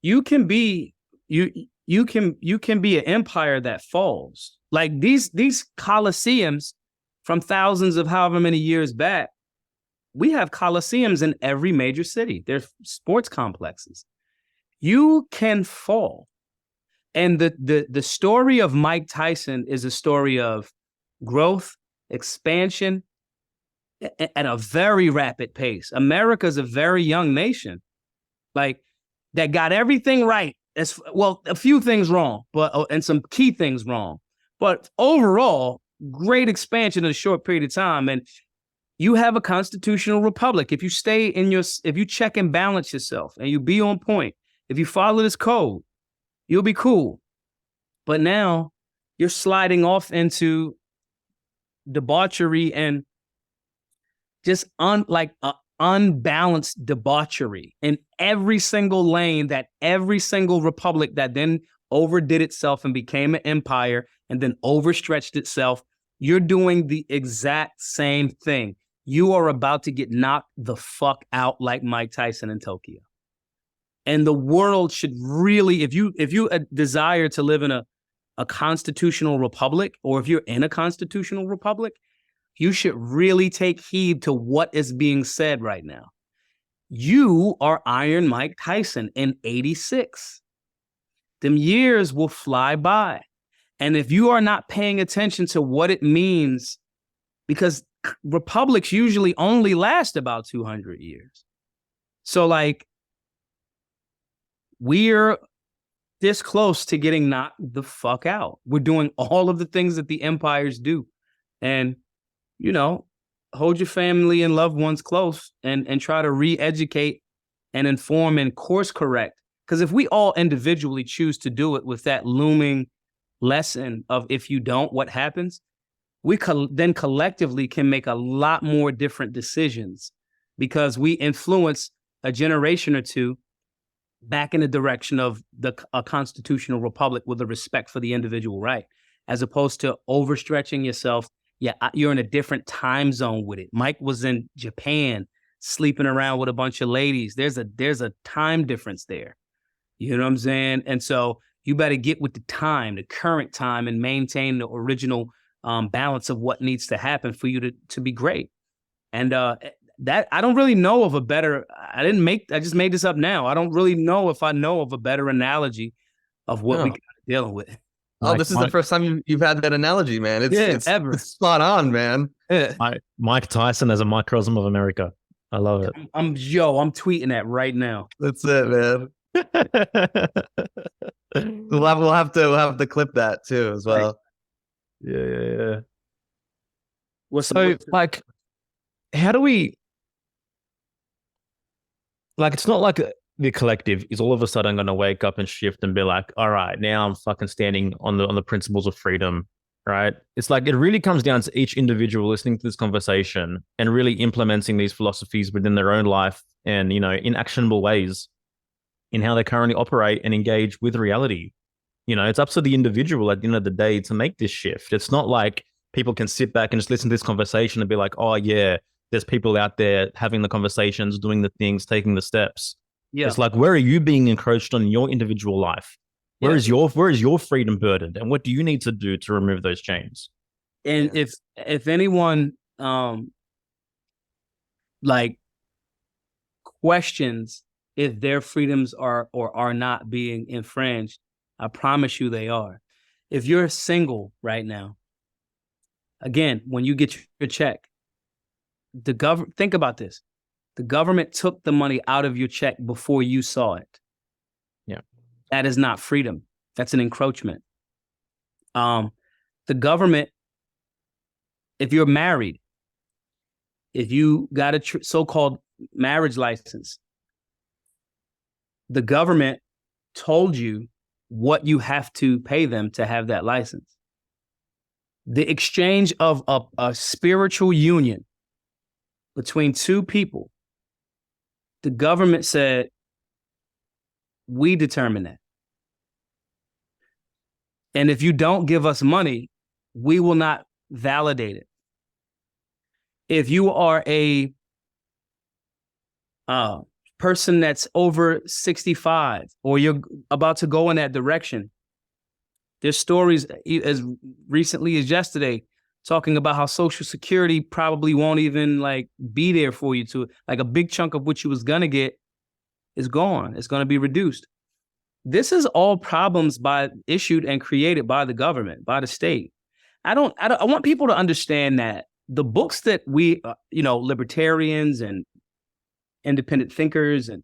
You can be an empire that falls. Like these Colosseums from thousands of however many years back, we have Colosseums in every major city. They're sports complexes. You can fall. And the story of Mike Tyson is a story of growth, expansion at a very rapid pace. America's a very young nation, like that got everything right. As well, a few things wrong, and some key things wrong. But overall, great expansion in a short period of time. And you have a constitutional republic. If you if you check and balance yourself and you be on point, if you follow this code, you'll be cool. But now you're sliding off into debauchery and just unbalanced debauchery in every single lane, that every single republic that then overdid itself and became an empire and then overstretched itself. You're doing the exact same thing. you are about to get knocked the fuck out like Mike Tyson in Tokyo. And the world should really, if you desire to live in a constitutional republic, or if you're in a constitutional republic, you should really take heed to what is being said right now. You are Iron Mike Tyson in 86. Them years will fly by. And if you are not paying attention to what it means, because republics usually only last about 200 years. So like, we're this close to getting knocked the fuck out. We're doing all of the things that the empires do. And, you know, hold your family and loved ones close and try to re-educate and inform and course correct. Because if we all individually choose to do it with that looming lesson of if you don't, what happens, we then collectively can make a lot more different decisions, because we influence a generation or two back in the direction of a constitutional republic with a respect for the individual right, as opposed to overstretching yourself. Yeah, you're in a different time zone with it. Mike was in Japan sleeping around with a bunch of ladies. There's a time difference there. You know what I'm saying? And so you better get with the time, the current time, and maintain the original balance of what needs to happen for you to be great. And that I don't really know of a better. I just made this up now. I don't really know if I know of a better analogy of what we're dealing with. Oh, this is the first time you've had that analogy, man. It's spot on, man. Yeah. Mike Tyson as a microcosm of America. I love it. I'm tweeting that right now. That's it, man. We'll have to clip that too as well. Yeah. So like, how do we? Like, it's not like the collective is all of a sudden going to wake up and shift and be like, all right, now I'm fucking standing on the principles of freedom, right? It's like, it really comes down to each individual listening to this conversation and really implementing these philosophies within their own life and, you know, in actionable ways in how they currently operate and engage with reality. You know, it's up to the individual at the end of the day to make this shift. It's not like people can sit back and just listen to this conversation and be like, oh yeah, there's people out there having the conversations, doing the things, taking the steps. Yeah. It's like, where are you being encroached on in your individual life? Where is your freedom burdened? And what do you need to do to remove those chains? And if anyone like questions if their freedoms are or are not being infringed, I promise you they are. If you're single right now, again, when you get your check, think about this. The government took the money out of your check before you saw it. Yeah. That is not freedom. That's an encroachment. The government, if you're married, if you got a so-called marriage license, the government told you what you have to pay them to have that license. The exchange of a spiritual union between two people, the government said, we determine that. And if you don't give us money, we will not validate it. If you are a person that's over 65 or you're about to go in that direction, there's stories as recently as yesterday talking about how Social Security probably won't even like be there for you to, like, a big chunk of what you was gonna get is gone. It's gonna be reduced. This is all problems issued and created by the government, by the state. I want people to understand that the books that we, libertarians and independent thinkers and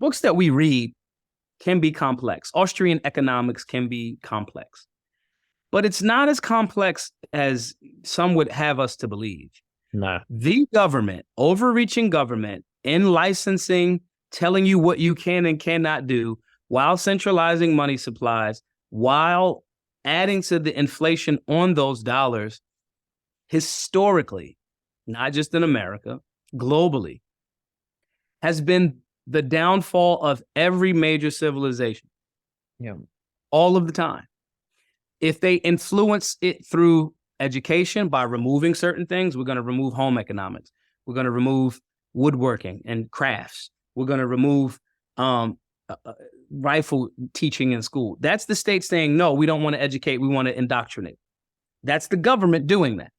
books that we read can be complex. Austrian economics can be complex, but it's not as complex as some would have us to believe. No. The government, overreaching government in licensing, telling you what you can and cannot do, while centralizing money supplies, while adding to the inflation on those dollars, historically, not just in America, globally, has been the downfall of every major civilization. Yeah. All of the time. If they influence it through education by removing certain things, we're going to remove home economics. We're going to remove woodworking and crafts. We're going to remove rifle teaching in school. That's the state saying, no, we don't want to educate. We want to indoctrinate. That's the government doing that.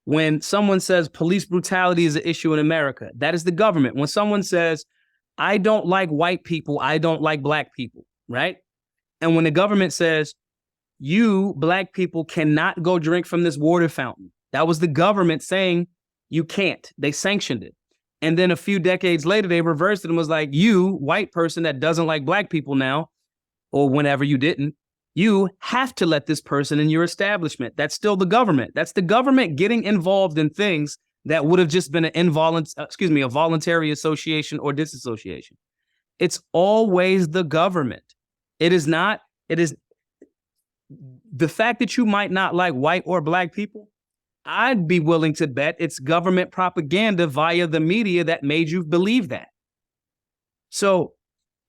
When someone says police brutality is an issue in America, that is the government. When someone says, I don't like white people, I don't like black people, right? And when the government says, you black people cannot go drink from this water fountain, that was the government saying you can't. They sanctioned it. And then a few decades later, they reversed it and was like, you, white person that doesn't like black people now, or whenever you didn't, you have to let this person in your establishment. That's still the government. That's the government getting involved in things that would have just been a voluntary association or disassociation. It's always the government. It is the fact that you might not like white or black people. I'd be willing to bet it's government propaganda via the media that made you believe that. So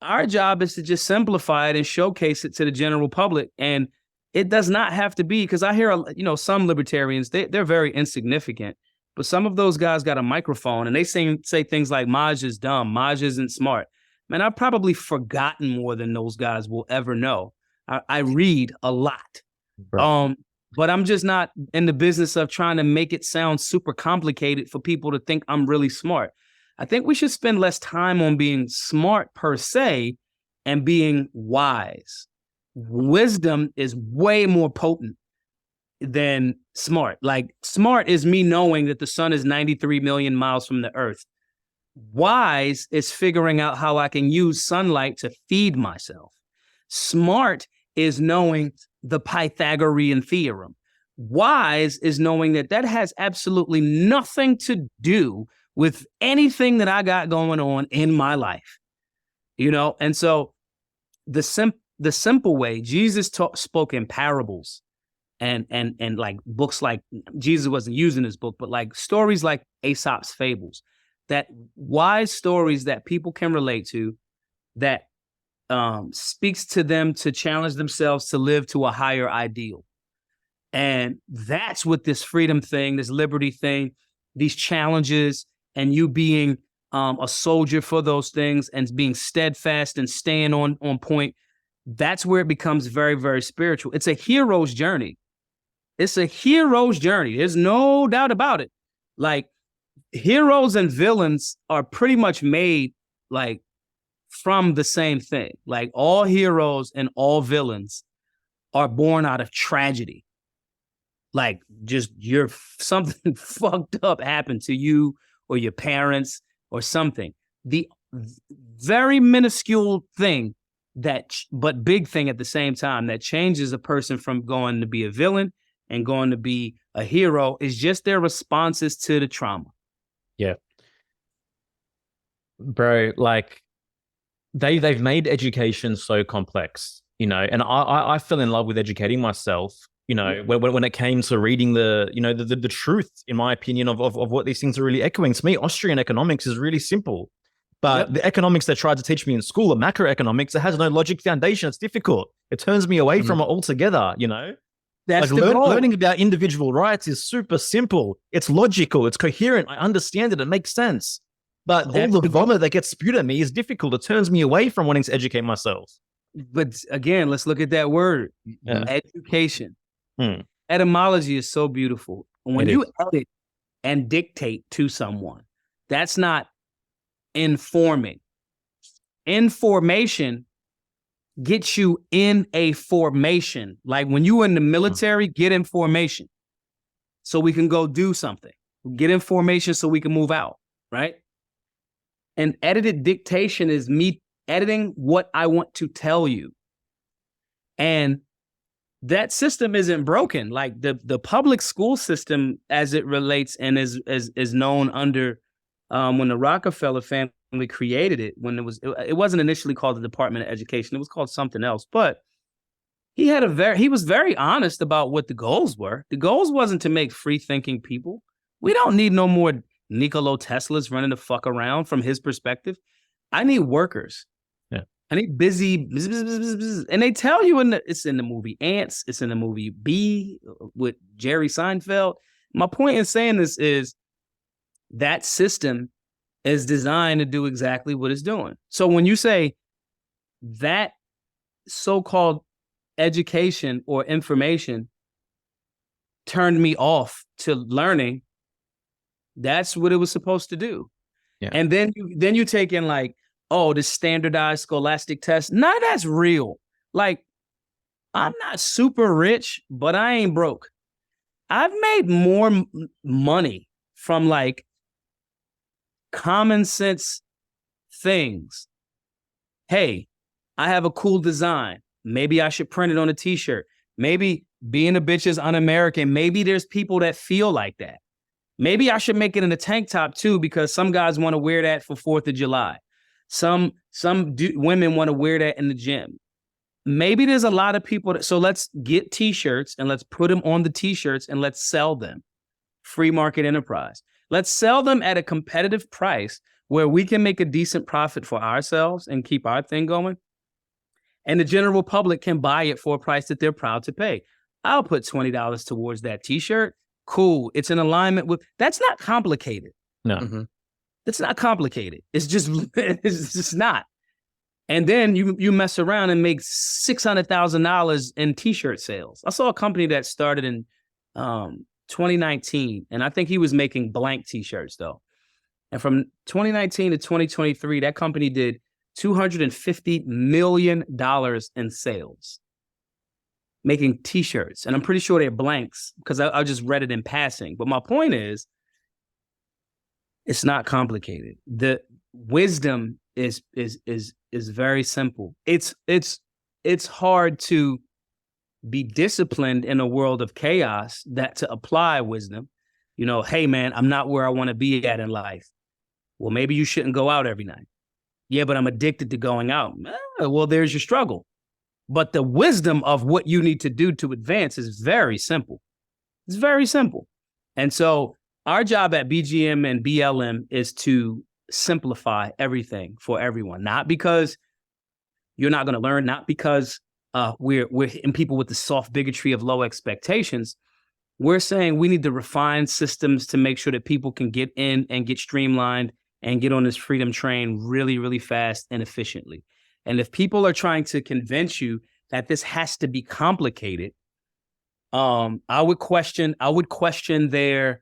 our job is to just simplify it and showcase it to the general public. And it does not have to be, because I hear, some libertarians, they're very insignificant, but some of those guys got a microphone and they say things like Maj is dumb, Maj isn't smart. Man, I've probably forgotten more than those guys will ever know. I read a lot. Right. But I'm just not in the business of trying to make it sound super complicated for people to think I'm really smart. I think we should spend less time on being smart per se and being wise. Wisdom is way more potent than smart. Like, smart is me knowing that the sun is 93 million miles from the earth. Wise is figuring out how I can use sunlight to feed myself. Smart is knowing the Pythagorean theorem. Wise is knowing that has absolutely nothing to do with anything that I got going on in my life, And so the simple way, Jesus spoke in parables and like books, like Jesus wasn't using this book, but like stories like Aesop's fables, that wise stories that people can relate to, that speaks to them to challenge themselves to live to a higher ideal. And that's what this freedom thing, this liberty thing, these challenges, and you being a soldier for those things and being steadfast and staying on point, that's where it becomes very, very spiritual. It's a hero's journey. It's a hero's journey. There's no doubt about it. Like, heroes and villains are pretty much made like from the same thing. Like, all heroes and all villains are born out of tragedy. Like, just something fucked up happened to you or your parents or something. The very minuscule thing but big thing at the same time that changes a person from going to be a villain and going to be a hero is just their responses to the trauma. Yeah. Bro, like, they've made education so complex, and I fell in love with educating myself, when it came to reading the truth, in my opinion, of what these things are really echoing. To me, Austrian economics is really simple, but the economics they tried to teach me in school, are macroeconomics, it has no logic foundation. It's difficult. It turns me away from it altogether, That's like learning about individual rights is super simple. It's logical. It's coherent. I understand it. It makes sense. But all the vomit that gets spewed at me is difficult. It turns me away from wanting to educate myself. But again, let's look at that word, education. Etymology is so beautiful. When you edit and dictate to someone, that's not informing. Information gets you in a formation. Like, when you in the military, get in formation so we can go do something. Get in formation so we can move out, right? And edited dictation is me editing what I want to tell you. And that system isn't broken. Like, the public school system, as it relates and is known under when the Rockefeller family created it, when it wasn't initially called the Department of Education, it was called something else. But he was very honest about what the goals were. The goals wasn't to make free thinking people. We don't need no more Nikola Tesla's running the fuck around. From his perspective, I need workers. Yeah, I need busy, and they tell you it's in the movie Ants, it's in the movie Bee with Jerry Seinfeld. My point in saying this is, that system is designed to do exactly what it's doing. So when you say that so-called education or information turned me off to learning, that's what it was supposed to do. Yeah. And then you take in like, oh, the standardized scholastic test. None of that's real. Like, I'm not super rich, but I ain't broke. I've made more money from like common sense things. Hey, I have a cool design. Maybe I should print it on a t-shirt. Maybe being a bitch is un-American. Maybe there's people that feel like that. Maybe I should make it in a tank top too, because some guys want to wear that for 4th of July. Some women want to wear that in the gym. Maybe there's a lot of people so let's get t-shirts and let's put them on the t-shirts and let's sell them. Free market enterprise. Let's sell them at a competitive price where we can make a decent profit for ourselves and keep our thing going. And the general public can buy it for a price that they're proud to pay. I'll put $20 towards that t-shirt. Cool. It's in alignment with, that's not complicated. No. Mm-hmm. It's not complicated. It's just not. And then you mess around and make $600,000 in t-shirt sales. I saw a company that started in 2019, and I think he was making blank t-shirts though. And from 2019 to 2023, that company did $250 million in sales, making t-shirts. And I'm pretty sure they're blanks because I just read it in passing. But my point is, it's not complicated. The wisdom is very simple. It's hard to be disciplined in a world of chaos to apply wisdom. You know, hey man, I'm not where I want to be at in life. Well, maybe you shouldn't go out every night. Yeah, but I'm addicted to going out. Well, there's your struggle. But the wisdom of what you need to do to advance is very simple. It's very simple. And so our job at BGM and BLM is to simplify everything for everyone, not because you're not going to learn, not because we're in people with the soft bigotry of low expectations. We're saying we need to refine systems to make sure that people can get in and get streamlined and get on this freedom train really, really fast and efficiently. And if people are trying to convince you that this has to be complicated, I would question their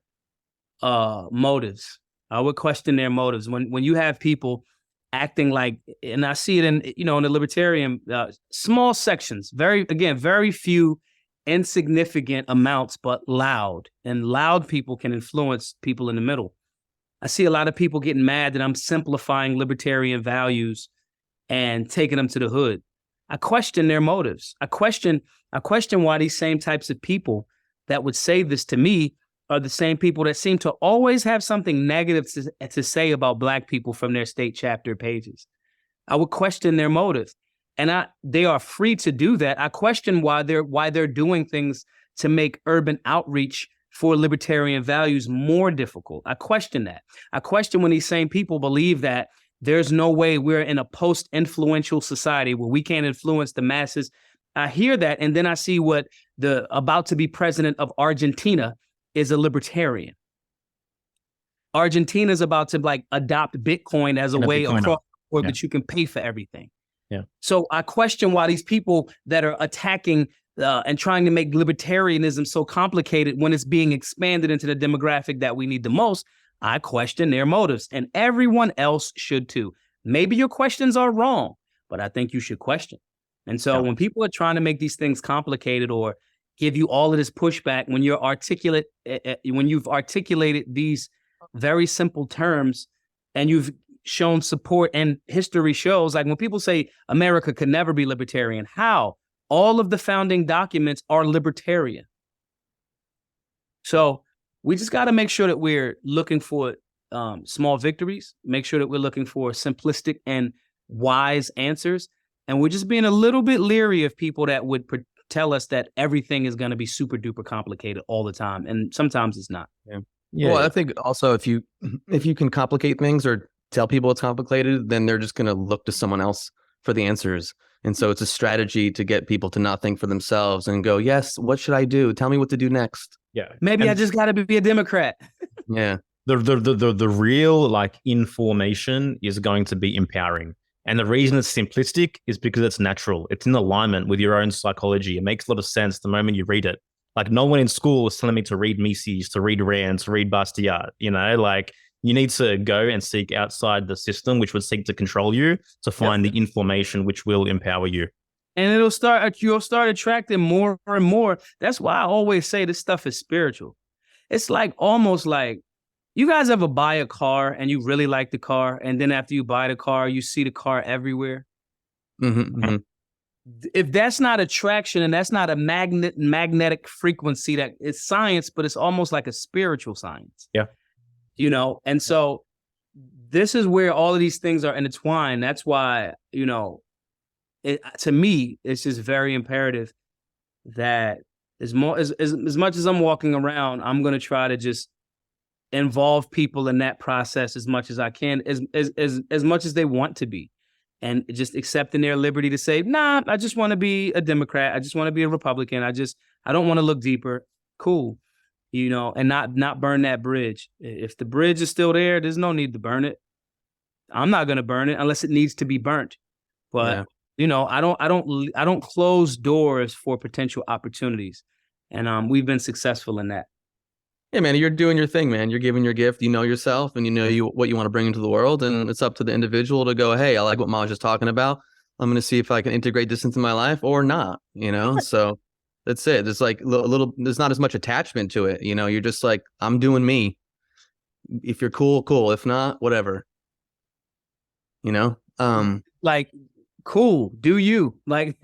motives. I would question their motives. When you have people acting like, and I see it in the libertarian small sections, very few insignificant amounts, but loud, and loud people can influence people in the middle. I see a lot of people getting mad that I'm simplifying libertarian values and taking them to the hood. I question their motives. I question why these same types of people that would say this to me are the same people that seem to always have something negative to say about Black people from their state chapter pages. I would question their motive. And they are free to do that. I question why they're doing things to make urban outreach for libertarian values more difficult. I question that. I question when these same people believe that there's no way we're in a post-influential society where we can't influence the masses. I hear that, and then I see what the about to be president of Argentina is a libertarian. Argentina is about to adopt Bitcoin as a way across the board that you can pay for everything. Yeah. So I question why these people that are attacking and trying to make libertarianism so complicated when it's being expanded into the demographic that we need the most, I question their motives, and everyone else should too. Maybe your questions are wrong, but I think you should question. And so when people are trying to make these things complicated or give you all of this pushback, when you've articulated these very simple terms and you've shown support, and history shows, like when people say America could never be libertarian, how? All of the founding documents are libertarian. So we just got to make sure that we're looking for small victories, make sure that we're looking for simplistic and wise answers. And we're just being a little bit leery of people that would tell us that everything is going to be super duper complicated all the time. And sometimes it's not. Yeah. Well, I think also if you can complicate things or tell people it's complicated, then they're just going to look to someone else for the answers. And so it's a strategy to get people to not think for themselves and go, yes, what should I do? Tell me what to do next. Yeah. Maybe I just got to be a Democrat. Yeah. The real like information is going to be empowering. And the reason it's simplistic is because it's natural. It's in alignment with your own psychology. It makes a lot of sense the moment you read it. Like no one in school was telling me to read Mises, to read Rand, to read Bastiat. You know, like you need to go and seek outside the system, which would seek to control you, to find the information which will empower you. And you'll start attracting more and more. That's why I always say this stuff is spiritual. It's like almost like, you guys ever buy a car and you really like the car, and then after you buy the car, you see the car everywhere? Mm-hmm. If that's not attraction and that's not a magnetic frequency, that it's science, but it's almost like a spiritual science. Yeah. You know, and so this is where all of these things are intertwined. That's why, you know, to me, it's just very imperative that as much as I'm walking around, I'm going to try to just involve people in that process as much as I can, as much as they want to be, and just accepting their liberty to say, nah, I just want to be a Democrat. I just want to be a Republican. I don't want to look deeper. Cool. You know, and not burn that bridge. If the bridge is still there, there's no need to burn it. I'm not going to burn it unless it needs to be burnt. But you know, I don't close doors for potential opportunities, and we've been successful in that. Yeah, man, you're doing your thing, man. You're giving your gift. You know yourself, and you know what you want to bring into the world, and it's up to the individual to go, hey, I like what Maj is talking about. I'm going to see if I can integrate this into my life or not. You know, so that's it. There's like a little. There's not as much attachment to it. You know, you're just like, I'm doing me. If you're cool, cool. If not, whatever. You know, like, cool. Do you like?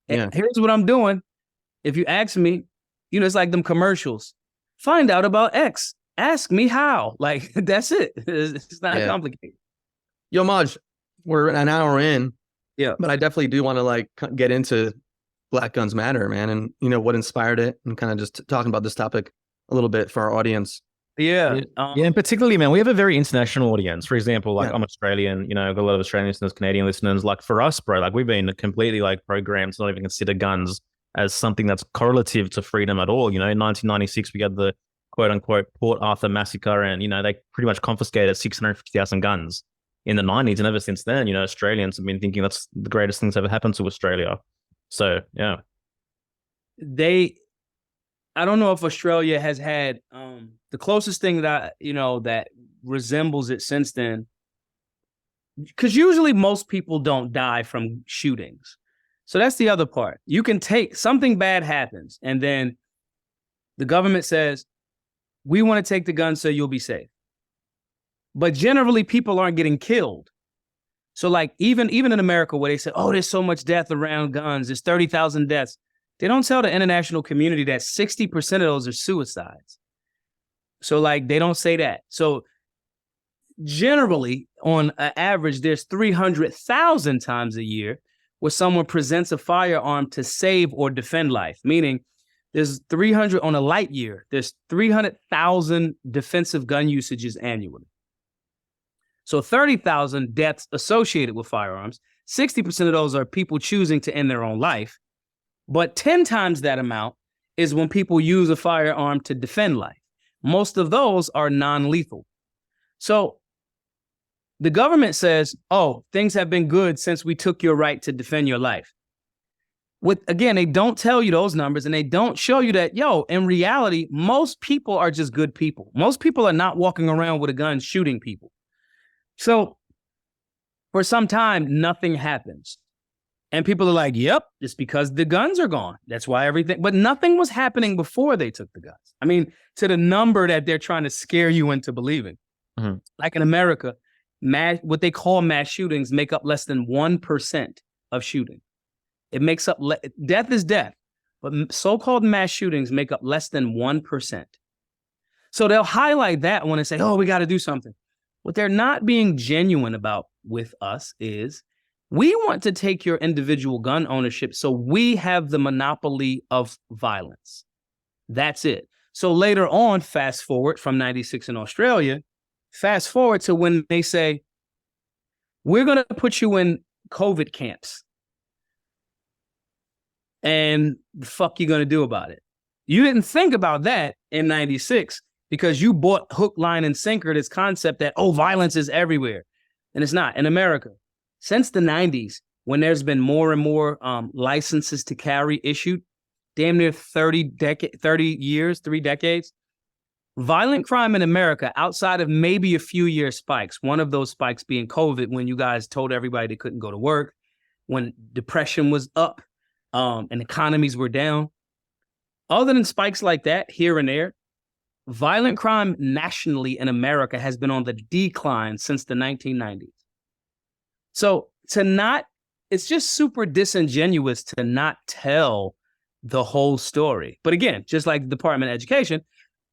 Here's what I'm doing. If you ask me, you know, it's like them commercials. Find out about X. Ask me how. Like, that's it. It's not complicated. Yo, Maj, we're an hour in. Yeah. But I definitely do want to like get into Black Guns Matter, man. And, you know, what inspired it, and kind of just talking about this topic a little bit for our audience. Yeah. And particularly, man, we have a very international audience. For example, like I'm Australian, you know, I've got a lot of Australian listeners, Canadian listeners. Like for us, bro, like we've been completely like programmed to not even consider guns as something that's correlative to freedom at all. You know, in 1996, we had the quote unquote Port Arthur massacre, and, you know, they pretty much confiscated 650,000 guns in the 90s. And ever since then, you know, Australians have been thinking that's the greatest thing that's ever happened to Australia. So, yeah. I don't know if Australia has had the closest thing that, you know, that resembles it since then. Because usually most people don't die from shootings. So that's the other part. You can take something bad happens, and then the government says, we want to take the gun so you'll be safe. But generally, people aren't getting killed. So like even in America, where they say, oh, there's so much death around guns, there's 30,000 deaths. They don't tell the international community that 60% of those are suicides. So like they don't say that. So generally, on an average, there's 300,000 times a year where someone presents a firearm to save or defend life, meaning there's 300 on a light year. There's 300,000 defensive gun usages annually. So 30,000 deaths associated with firearms. 60% of those are people choosing to end their own life. But 10 times that amount is when people use a firearm to defend life. Most of those are non-lethal. So the government says, oh, things have been good since we took your right to defend your life. Again, they don't tell you those numbers, and they don't show you that, in reality, most people are just good people. Most people are not walking around with a gun shooting people. So for some time, nothing happens. And people are like, yep, it's because the guns are gone. That's why everything, but nothing was happening before they took the guns. I mean, to the number that they're trying to scare you into believing. Mm-hmm. Like in America, what they call mass shootings make up less than 1% of shooting. It makes up, death is death, but so-called mass shootings make up less than 1%. So they'll highlight that when they say, oh, we got to do something. What they're not being genuine about with us is, we want to take your individual gun ownership so we have the monopoly of violence. That's it. So later on, fast forward from 96 in Australia, fast forward to when they say, we're going to put you in COVID camps. And the fuck you going to do about it? You didn't think about that in 96. because you bought hook, line, and sinker this concept that, oh, violence is everywhere. And it's not. In America, since the 90s, when there's been more and more licenses to carry issued, damn near 30 years, 3 decades, violent crime in America, outside of maybe a few year spikes, one of those spikes being COVID, when you guys told everybody they couldn't go to work, when depression was up and economies were down. Other than spikes like that here and there, violent crime nationally in America has been on the decline since the 1990s. So it's just super disingenuous to not tell the whole story. But again, just like the Department of Education,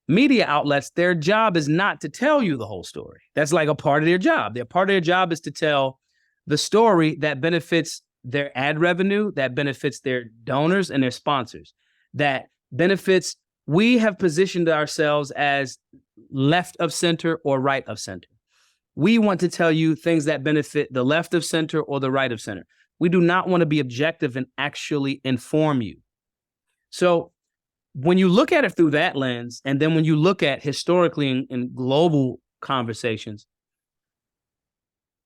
media outlets, their job is not to tell you the whole story. That's like a part of their job. Their part of their job is to tell the story that benefits their ad revenue, that benefits their donors and their sponsors, that benefits. We have positioned ourselves as left of center or right of center. We want to tell you things that benefit the left of center or the right of center. We do not want to be objective and actually inform you. So when you look at it through that lens, and then when you look at historically in global conversations,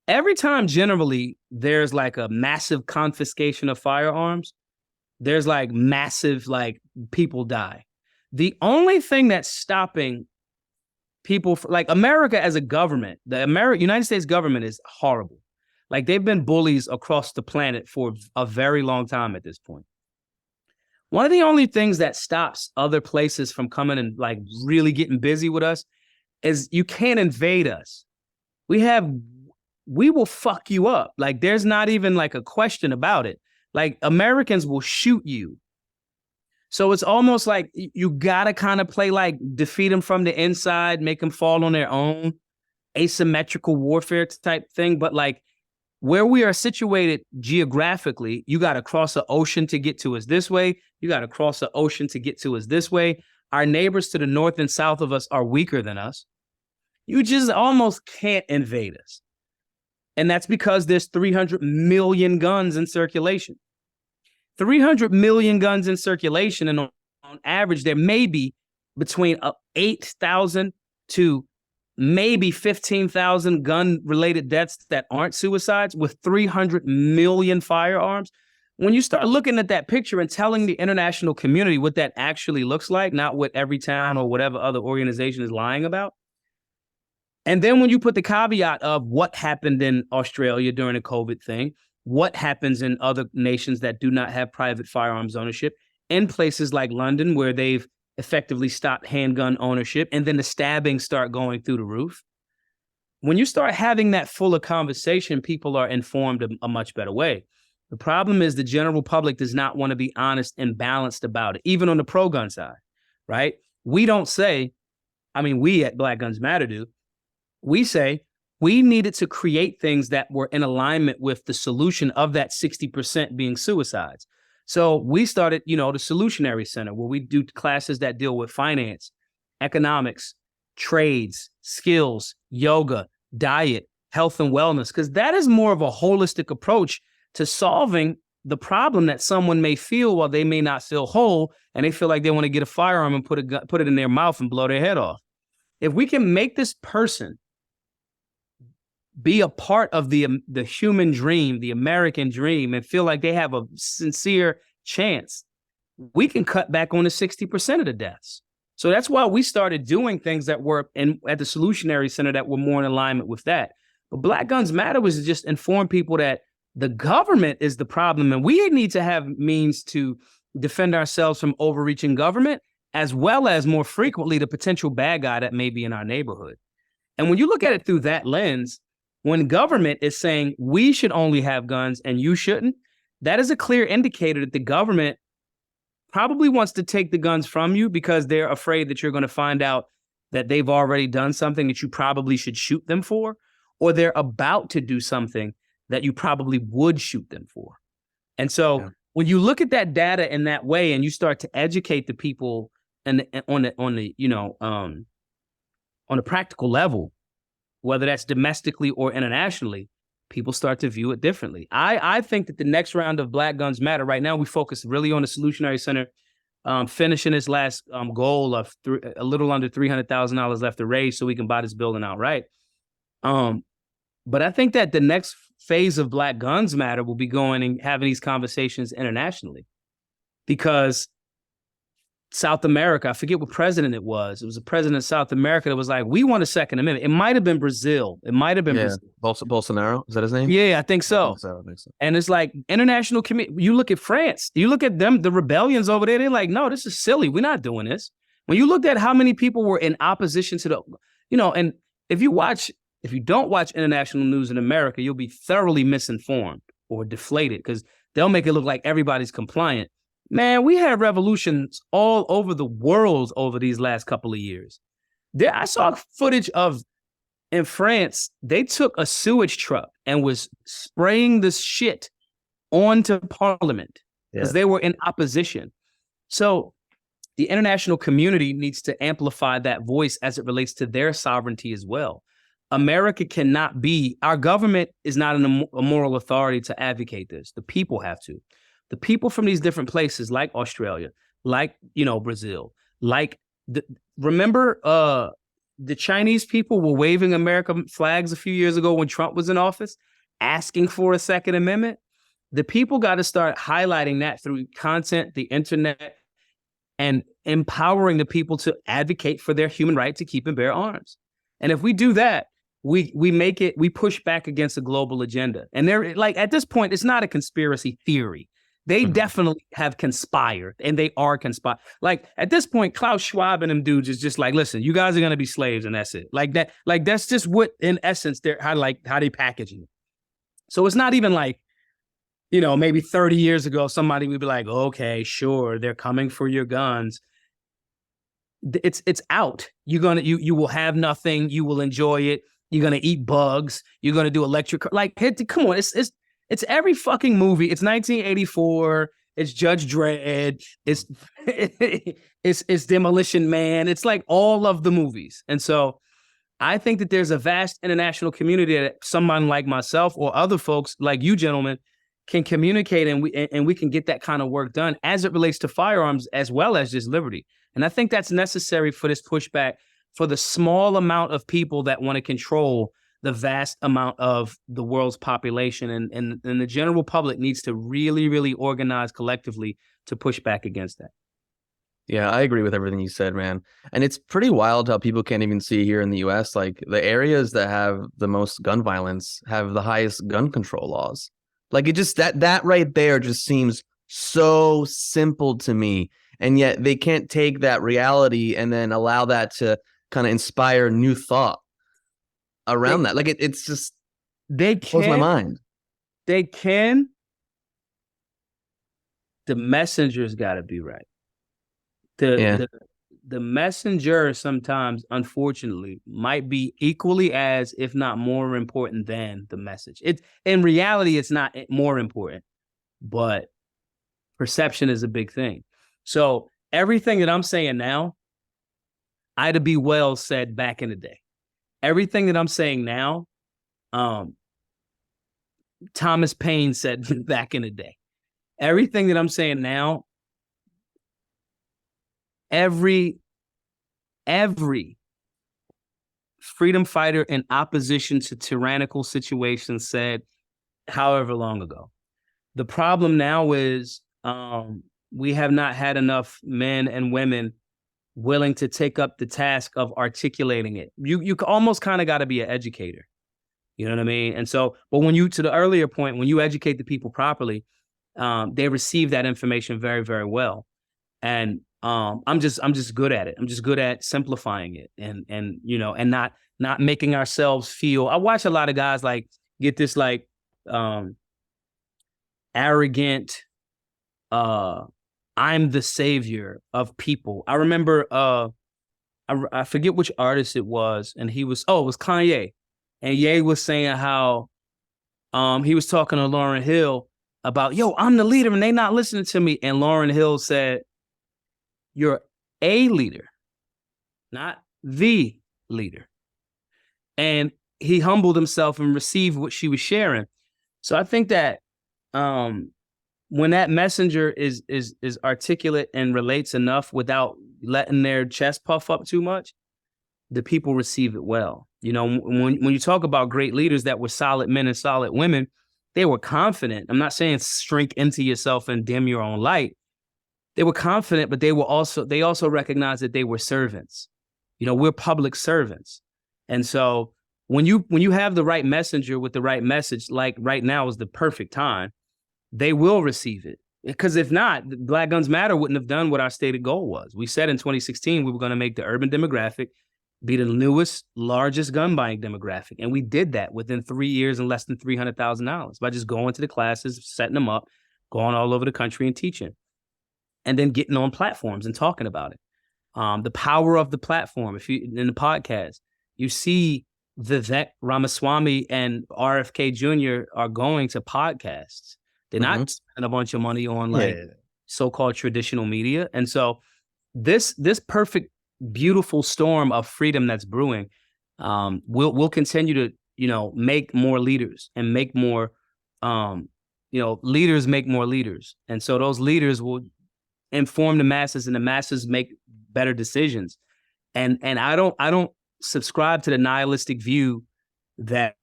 every time generally there's like a massive confiscation of firearms, there's like massive, like people die. The only thing that's stopping people, like America as a government, the United States government is horrible. Like they've been bullies across the planet for a very long time at this point. One of the only things that stops other places from coming and like really getting busy with us is you can't invade us. We will fuck you up. Like there's not even like a question about it. Like Americans will shoot you. So it's almost like you gotta kind of play like defeat them from the inside, make them fall on their own, asymmetrical warfare type thing. But like where we are situated geographically, you got to cross an ocean to get to us this way. You got to cross an ocean to get to us this way. Our neighbors to the north and south of us are weaker than us. You just almost can't invade us. And that's because there's 300 million guns in circulation. 300 million guns in circulation. And on average, there may be between 8,000 to maybe 15,000 gun-related deaths that aren't suicides with 300 million firearms. When you start looking at that picture and telling the international community what that actually looks like, not what Everytown or whatever other organization is lying about. And then when you put the caveat of what happened in Australia during the COVID thing, what happens in other nations that do not have private firearms ownership, in places like London where they've effectively stopped handgun ownership, and then the stabbings start going through the roof. When you start having that fuller conversation, people are informed a much better way. The problem is the general public does not want to be honest and balanced about it, even on the pro-gun side, right? We don't say, we at Black Guns Matter do, we say we needed to create things that were in alignment with the solution of that 60% being suicides. So we started, the Solutionary Center, where we do classes that deal with finance, economics, trades, skills, yoga, diet, health and wellness, because that is more of a holistic approach to solving the problem that someone may feel while they may not feel whole, and they feel like they want to get a firearm and put it in their mouth and blow their head off. If we can make this person be a part of the human dream, the American dream, and feel like they have a sincere chance, we can cut back on the 60% of the deaths. So that's why we started doing things that were at the Solutionary Center that were more in alignment with that. But Black Guns Matter was to just inform people that the government is the problem, and we need to have means to defend ourselves from overreaching government, as well as more frequently the potential bad guy that may be in our neighborhood. And when you look at it through that lens, when government is saying we should only have guns and you shouldn't, that is a clear indicator that the government probably wants to take the guns from you because they're afraid that you're going to find out that they've already done something that you probably should shoot them for, or they're about to do something that you probably would shoot them for. And so when you look at that data in that way and you start to educate the people and on a practical level, whether that's domestically or internationally, people start to view it differently. I think that the next round of Black Guns Matter, right now we focus really on the Solutionary Center. finishing his last goal of a little under $300,000 left to raise so we can buy this building outright. But I think that the next phase of Black Guns Matter will be going and having these conversations internationally, because South America, I forget what president it was. It was a president of South America that was like, we want a Second Amendment. It might have been Brazil. Brazil. Bolsonaro, is that his name? Yeah, I think so. I think so. And it's like international community. You look at France, you look at them, the rebellions over there, they're like, no, this is silly. We're not doing this. When you looked at how many people were in opposition to and if you don't watch international news in America, you'll be thoroughly misinformed or deflated, because they'll make it look like everybody's compliant. Man, we had revolutions all over the world over these last couple of years. I saw footage of, in France, they took a sewage truck and was spraying this shit onto Parliament because they were in opposition. So the international community needs to amplify that voice as it relates to their sovereignty as well. America cannot be, our government is not a moral authority to advocate this. The people have to. The people from these different places, like Australia, like, Brazil, remember the Chinese people were waving American flags a few years ago when Trump was in office, asking for a Second Amendment. The people got to start highlighting that through content, the internet, and empowering the people to advocate for their human right to keep and bear arms. And if we do that, we push back against a global agenda. And they're like, at this point, it's not a conspiracy theory. They definitely have conspired, and they are conspired. Like, at this point, Klaus Schwab and them dudes is just like, listen, you guys are going to be slaves, and that's it. Like that, that's just what, in essence, how they packaging it. So it's not even like, maybe 30 years ago, somebody would be like, okay, sure, they're coming for your guns. It's out. You will have nothing. You will enjoy it. You're going to eat bugs. You're going to do electric. Like, come on, it's every fucking movie. It's 1984. It's Judge Dredd. It's Demolition Man. It's like all of the movies. And so I think that there's a vast international community that someone like myself or other folks like you gentlemen can communicate, and we can get that kind of work done as it relates to firearms as well as just liberty. And I think that's necessary for this pushback for the small amount of people that want to control the vast amount of the world's population, and the general public needs to really, really organize collectively to push back against that. Yeah, I agree with everything you said, man. And it's pretty wild how people can't even see here in the US, like the areas that have the most gun violence have the highest gun control laws. Like, it just, that right there just seems so simple to me. And yet they can't take that reality and then allow that to kind of inspire new thought around that. Like, it's just, they blows my mind. They can. The messenger's got to be right. The messenger sometimes, unfortunately, might be equally as, if not more important than the message. In reality, it's not more important, but perception is a big thing. So everything that I'm saying now, Ida B. Wells said back in the day. Everything that I'm saying now, Thomas Paine said back in the day. Everything that I'm saying now, every freedom fighter in opposition to tyrannical situations said however long ago. The problem now is we have not had enough men and women willing to take up the task of articulating it. You almost kind of got to be an educator. You know what I mean? And so, but to the earlier point, when you educate the people properly, they receive that information very, very well. And I'm just good at it. I'm just good at simplifying it and not making ourselves feel. I watch a lot of guys like get this like arrogant, I'm the savior of people. I remember I forget which artist it was, and it was Kanye. And Ye was saying how he was talking to Lauryn Hill about, yo, I'm the leader and they not listening to me. And Lauryn Hill said, you're a leader, not the leader. And he humbled himself and received what she was sharing. So I think that when that messenger is articulate and relates enough without letting their chest puff up too much, the people receive it well. You know, when you talk about great leaders that were solid men and solid women, they were confident. I'm not saying shrink into yourself and dim your own light. They were confident, but they also recognized that they were servants. You know, we're public servants. And so when you have the right messenger with the right message, like right now is the perfect time, they will receive it. Because if not, Black Guns Matter wouldn't have done what our stated goal was. We said in 2016, we were going to make the urban demographic be the newest, largest gun buying demographic. And we did that within 3 years and less than $300,000 by just going to the classes, setting them up, going all over the country and teaching, and then getting on platforms and talking about it. The power of the platform. If you in the podcast, you see Vivek Ramaswamy and RFK Jr. are going to podcasts. They're not spending a bunch of money on so-called traditional media. And so this perfect, beautiful storm of freedom that's brewing will continue to, you know, make more leaders and make more, leaders make more leaders. And so those leaders will inform the masses, and the masses make better decisions. And I don't subscribe to the nihilistic view that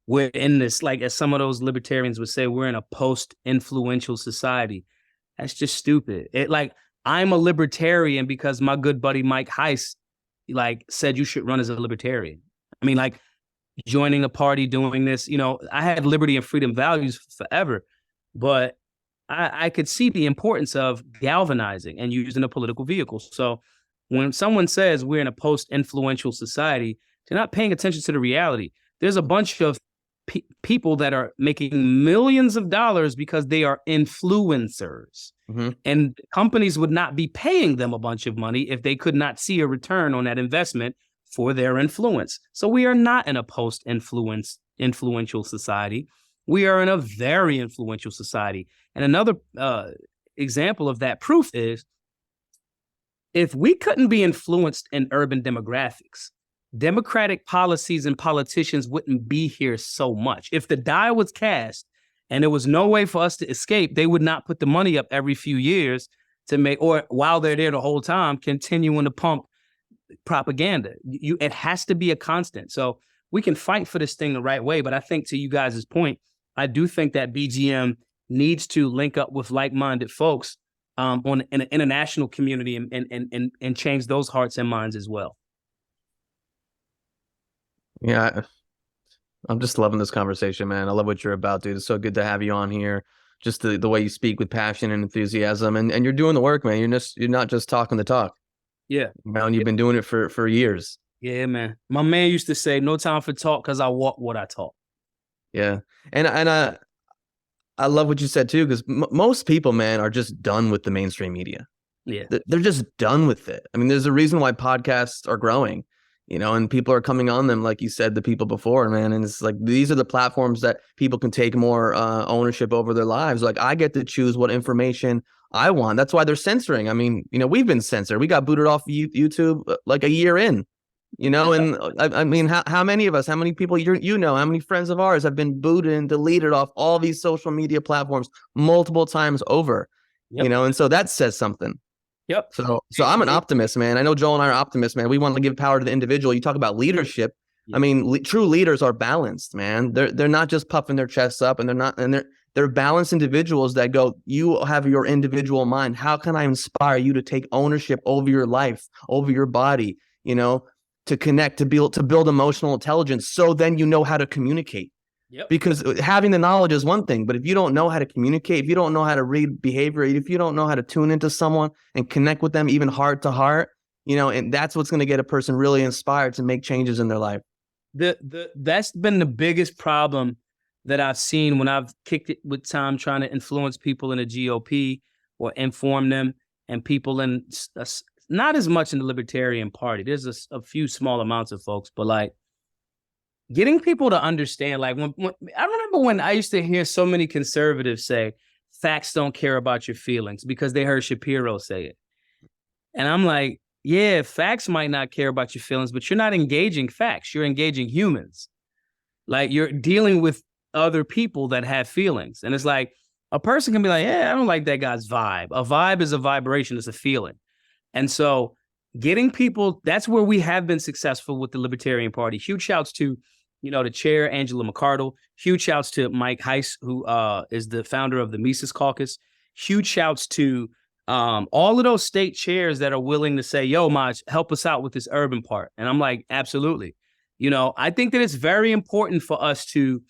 we're in this, like as some of those libertarians would say, we're in a post-influential society. That's just stupid. I'm a libertarian because my good buddy Mike Heiss said you should run as a libertarian. I mean, like joining a party, doing this, you know, I had liberty and freedom values forever, but I could see the importance of galvanizing and using a political vehicle. So when someone says we're in a post-influential society, they're not paying attention to the reality. There's a bunch of people that are making millions of dollars because they are influencers. And companies would not be paying them a bunch of money if they could not see a return on that investment for their influence. So we are not in a post-influential society. We are in a very influential society. And another example of that proof is, if we couldn't be influenced in urban demographics, democratic policies and politicians wouldn't be here so much. If the die was cast and there was no way for us to escape, they would not put the money up every few years to make, or while they're there the whole time, continuing to pump propaganda. It has to be a constant. So we can fight for this thing the right way. But I think, to you guys' point, I do think that BGM needs to link up with like-minded folks in an international community and change those hearts and minds as well. Yeah, I'm just loving this conversation, man. I love what you're about, dude. It's so good to have you on here. Just the way you speak with passion and enthusiasm, and you're doing the work, man. You're not just talking the talk. Yeah, man. You've been doing it for years. Yeah, man. My man used to say, "No time for talk, because I walk what I talk." Yeah, and I love what you said too, because most people, man, are just done with the mainstream media. Yeah, they're just done with it. I mean, there's a reason why podcasts are growing. You know, and people are coming on them, like you said, the people before, man. And it's like, these are the platforms that people can take more ownership over their lives. Like, I get to choose what information I want. That's why they're censoring. I mean, you know, we've been censored. We got booted off YouTube like a year in, you know, and I mean, how many of us, how many people, you know, how many friends of ours have been booted and deleted off all these social media platforms multiple times over, you know, and so that says something. Yep. So I'm an optimist, man. I know Joel and I are optimists, man. We want to give power to the individual. You talk about leadership. I mean, true leaders are balanced, man. They're not just puffing their chests up, and they're balanced individuals that go, you have your individual mind. How can I inspire you to take ownership over your life, over your body, you know, to connect, to build emotional intelligence, so then you know how to communicate. Yep. Because having the knowledge is one thing, but if you don't know how to communicate, if you don't know how to read behavior, if you don't know how to tune into someone and connect with them even heart to heart, you know, and that's what's going to get a person really inspired to make changes in their life. That's been the biggest problem that I've seen when I've kicked it with time trying to influence people in the GOP or inform them, and people in not as much in the Libertarian Party. There's a few small amounts of folks, but like, getting people to understand, like when I remember when I used to hear so many conservatives say, facts don't care about your feelings, because they heard Shapiro say it. And I'm like, yeah, facts might not care about your feelings, but you're not engaging facts. You're engaging humans. Like, you're dealing with other people that have feelings. And it's like, A person can be like, I don't like that guy's vibe. A vibe is a vibration, it's a feeling. And so getting people, that's where we have been successful with the Libertarian Party. Huge shouts to, the chair, Angela McArdle. Huge shouts to Mike Heiss, who is the founder of the Mises Caucus. Huge shouts to all of those state chairs that are willing to say, yo, Maj, help us out with this urban part. And I'm like, absolutely. I think that it's very important for us to,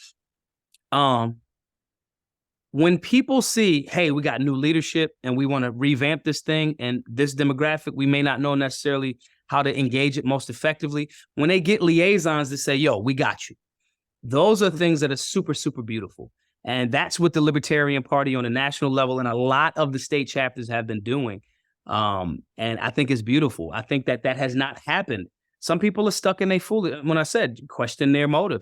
when people see, hey, we got new leadership and we want to revamp this thing and this demographic, we may not know necessarily how to engage it most effectively. When they get liaisons that say, yo, we got you. Those are things that are super, super beautiful. And that's what the Libertarian Party on a national level and a lot of the state chapters have been doing. And I think it's beautiful. I think that has not happened. Some people are stuck in their fool. When I said question their motive.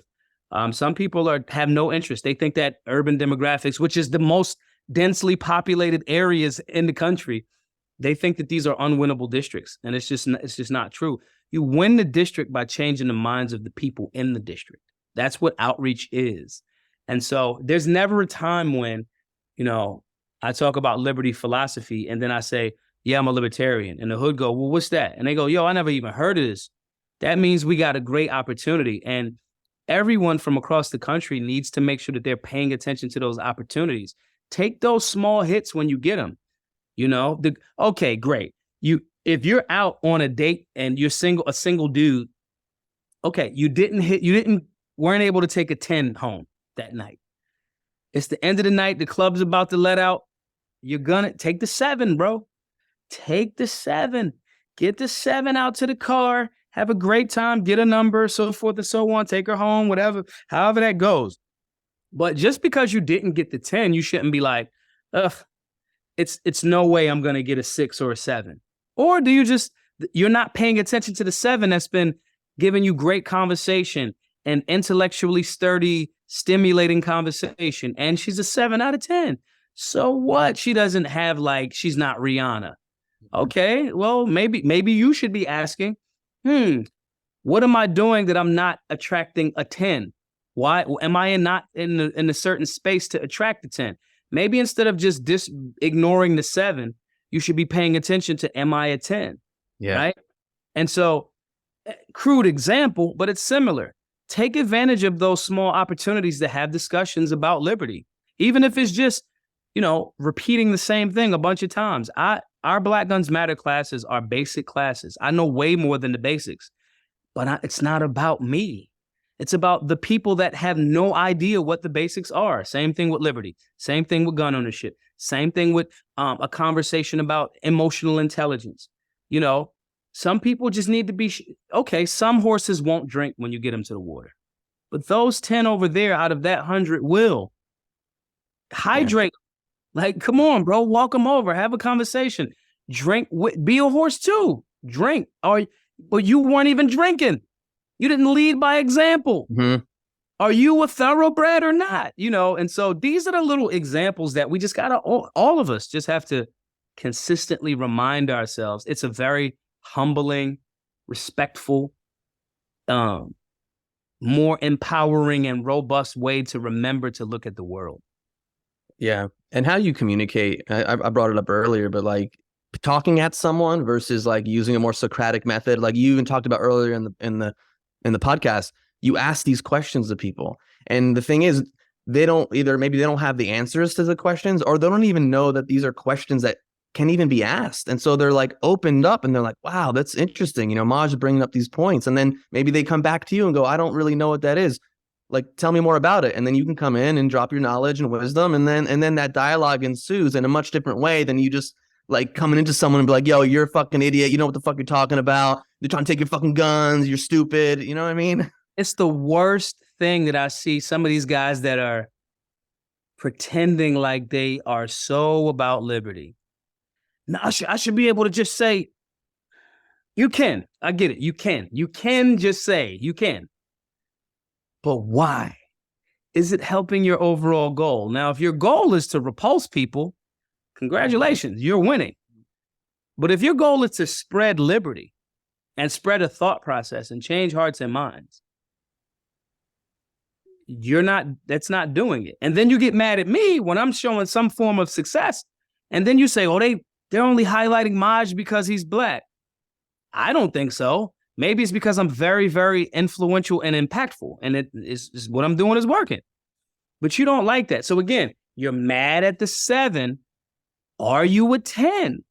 Some people have no interest. They think that urban demographics, which is the most densely populated areas in the country, they think that these are unwinnable districts. And it's just not true. You win the district by changing the minds of the people in the district. That's what outreach is. And so there's never a time when, I talk about liberty philosophy and then I say, yeah, I'm a libertarian. And the hood go, well, what's that? And they go, yo, I never even heard of this. That means we got a great opportunity. And everyone from across the country needs to make sure that they're paying attention to those opportunities. Take those small hits when you get them. Okay, great. If you're out on a date and you're a single dude, okay, weren't able to take a 10 home that night. It's the end of the night. The club's about to let out. You're gonna take the 7, bro. Take the 7. Get the 7 out to the car. Have a great time, get a number, so forth and so on, take her home, whatever, however that goes. But just because you didn't get the 10, you shouldn't be like, it's no way I'm going to get a 6 or a 7. Or do you're not paying attention to the 7 that's been giving you great conversation and intellectually sturdy, stimulating conversation, and she's a 7 out of 10. So what? She doesn't have she's not Rihanna. Okay, well, maybe you should be asking, what am I doing that I'm not attracting a 10? Why am I not in a certain space to attract the 10? Maybe instead of just ignoring the 7, you should be paying attention to, am I a 10? Yeah. Right. And so crude example, but it's similar. Take advantage of those small opportunities to have discussions about liberty. Even if it's just, repeating the same thing a bunch of times. Our Black Guns Matter classes are basic classes. I know way more than the basics, but it's not about me. It's about the people that have no idea what the basics are. Same thing with liberty. Same thing with gun ownership. Same thing with a conversation about emotional intelligence. Some people just need to be, okay, some horses won't drink when you get them to the water, but those 10 over there out of that 100 will. Hydrate. Come on, bro, walk them over, have a conversation, drink, be a horse too, drink, but you weren't even drinking. You didn't lead by example. Mm-hmm. Are you a thoroughbred or not? And so these are the little examples that we just all of us just have to consistently remind ourselves. It's a very humbling, respectful, more empowering and robust way to remember to look at the world. Yeah. And how you communicate, I brought it up earlier, but talking at someone versus using a more Socratic method, you even talked about earlier in the podcast, you ask these questions to people. And the thing is, maybe they don't have the answers to the questions, or they don't even know that these are questions that can even be asked. And so they're opened up and they're like, wow, that's interesting. Maj is bringing up these points. And then maybe they come back to you and go, I don't really know what that is. Tell me more about it. And then you can come in and drop your knowledge and wisdom. And then that dialogue ensues in a much different way than you just coming into someone and be like, yo, you're a fucking idiot. You know what the fuck you're talking about. They're trying to take your fucking guns. You're stupid. You know what I mean? It's the worst thing that I see. Some of these guys that are pretending like they are so about liberty. Now, I should be able to just say, you can. I get it. You can. You can just say, you can. But why? Is it helping your overall goal? Now, if your goal is to repulse people, congratulations, you're winning. But if your goal is to spread liberty and spread a thought process and change hearts and minds, that's not doing it. And then you get mad at me when I'm showing some form of success. And then you say, oh, they're only highlighting Maj because he's Black. I don't think so. Maybe it's because I'm very, very influential and impactful. And it is what I'm doing is working. But you don't like that. So again, you're mad at the 7. Are you a 10?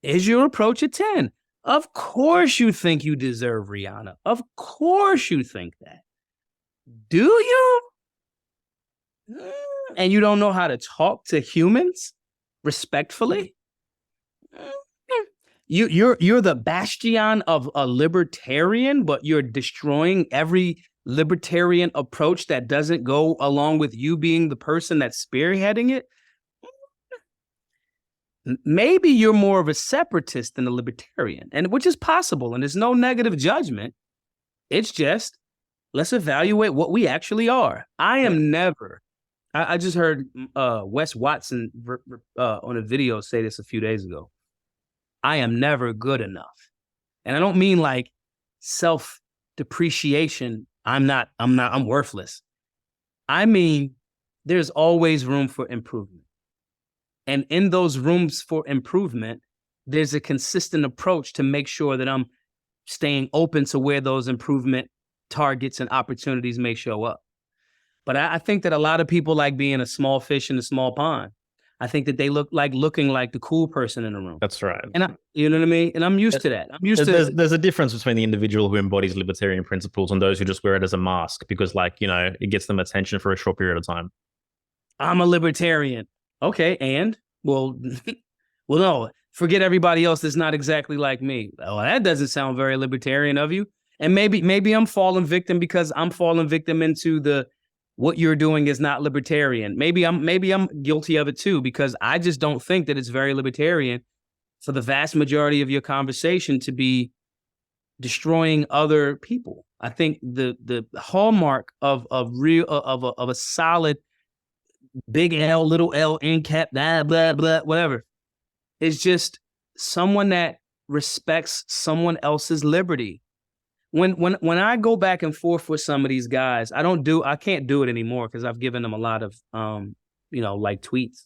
Is your approach a 10? Of course you think you deserve Rihanna. Of course you think that. Do you? And you don't know how to talk to humans respectfully? You're the bastion of a libertarian, but you're destroying every libertarian approach that doesn't go along with you being the person that's spearheading it. Maybe you're more of a separatist than a libertarian, and which is possible, and there's no negative judgment. It's just, let's evaluate what we actually are. I am never. I just heard Wes Watson on a video say this a few days ago. I am never good enough. And I don't mean like self-depreciation. I'm worthless. I mean, there's always room for improvement. And in those rooms for improvement, there's a consistent approach to make sure that I'm staying open to where those improvement targets and opportunities may show up. But I think that a lot of people like being a small fish in a small pond. I think that they looking like the cool person in the room. That's right. And you know what I mean? And I'm used to that. There's a difference between the individual who embodies libertarian principles and those who just wear it as a mask because, it gets them attention for a short period of time. I'm a libertarian. Okay, and? Well, no, forget everybody else that's not exactly like me. Oh, that doesn't sound very libertarian of you. And maybe I'm falling victim because I'm falling victim into what you're doing is not libertarian. Maybe I'm guilty of it too, because I just don't think that it's very libertarian for the vast majority of your conversation to be destroying other people. I think the hallmark of a solid big L, little L, in cap, blah, blah, blah, whatever, is just someone that respects someone else's liberty. When I go back and forth with some of these guys, I can't do it anymore because I've given them a lot of tweets.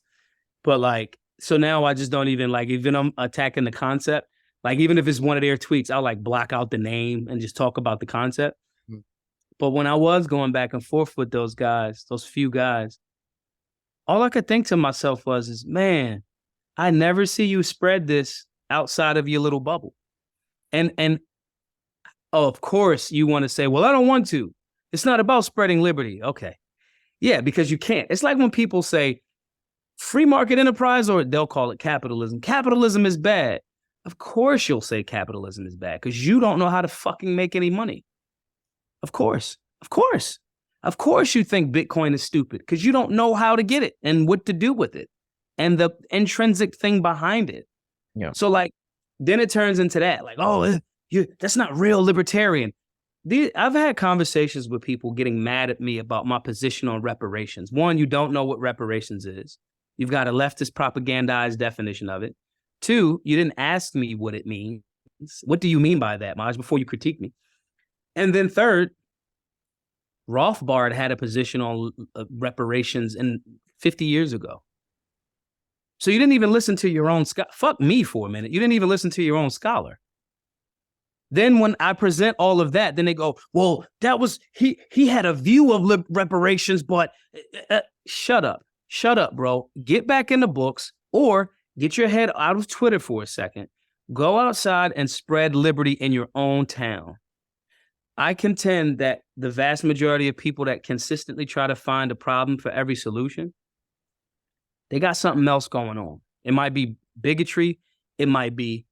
But so now I just don't even even I'm attacking the concept. Even if it's one of their tweets, I'll block out the name and just talk about the concept. Mm-hmm. But when I was going back and forth with those guys, those few guys, all I could think to myself was, man, I never see you spread this outside of your little bubble. And of course, you want to say, well, I don't want to. It's not about spreading liberty. Okay. Yeah, because you can't. It's like when people say free market enterprise, or they'll call it capitalism. Capitalism is bad. Of course you'll say capitalism is bad because you don't know how to fucking make any money. Of course. Of course. Of course you think Bitcoin is stupid because you don't know how to get it and what to do with it and the intrinsic thing behind it. Yeah. So then it turns into that, that's not real libertarian. I've had conversations with people getting mad at me about my position on reparations. One, you don't know what reparations is. You've got a leftist propagandized definition of it. Two, you didn't ask me what it means. What do you mean by that, Maj, before you critique me? And then third, Rothbard had a position on reparations 50 years ago. So you didn't even listen to your own fuck me for a minute. You didn't even listen to your own scholar. Then when I present all of that, then they go, well, that was, he had a view of reparations, but shut up, bro. Get back in the books or get your head out of Twitter for a second. Go outside and spread liberty in your own town. I contend that the vast majority of people that consistently try to find a problem for every solution, they got something else going on. It might be bigotry. It might be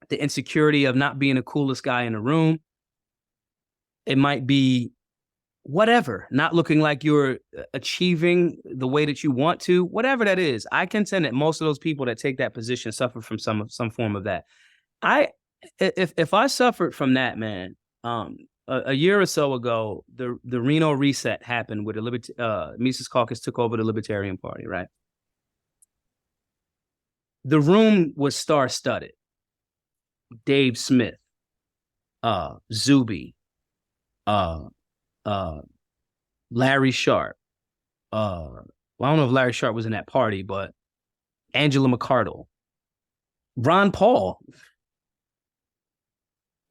the insecurity of not being the coolest guy in the room. It might be whatever, not looking like you're achieving the way that you want to, whatever that is. I contend that most of those people that take that position suffer from some form of that. If I suffered from that, man, a year or so ago, the Reno reset happened where the Mises Caucus took over the Libertarian Party, right? The room was star-studded. Dave Smith, Zuby, Larry Sharp. Well, I don't know if Larry Sharp was in that party, but Angela McArdle, Ron Paul.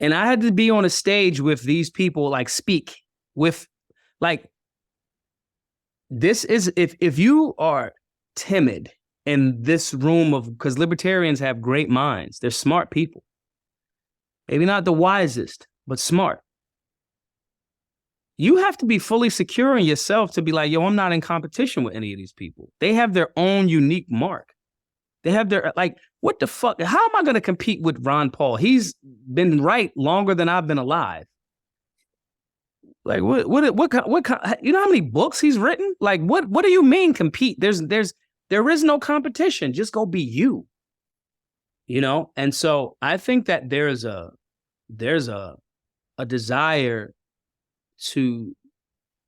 And I had to be on a stage with these people, like speak with, like, this is, if you are timid in this room of, because libertarians have great minds, they're smart people. Maybe not the wisest, but smart. You have to be fully secure in yourself to be like, yo, I'm not in competition with any of these people. They have their own unique mark. They have their, like, what the fuck? How am I going to compete with Ron Paul? He's been right longer than I've been alive. Like, what kind, you know how many books he's written? Like, what do you mean compete? There is no competition. Just go be you. You know? And so I think that there's a desire to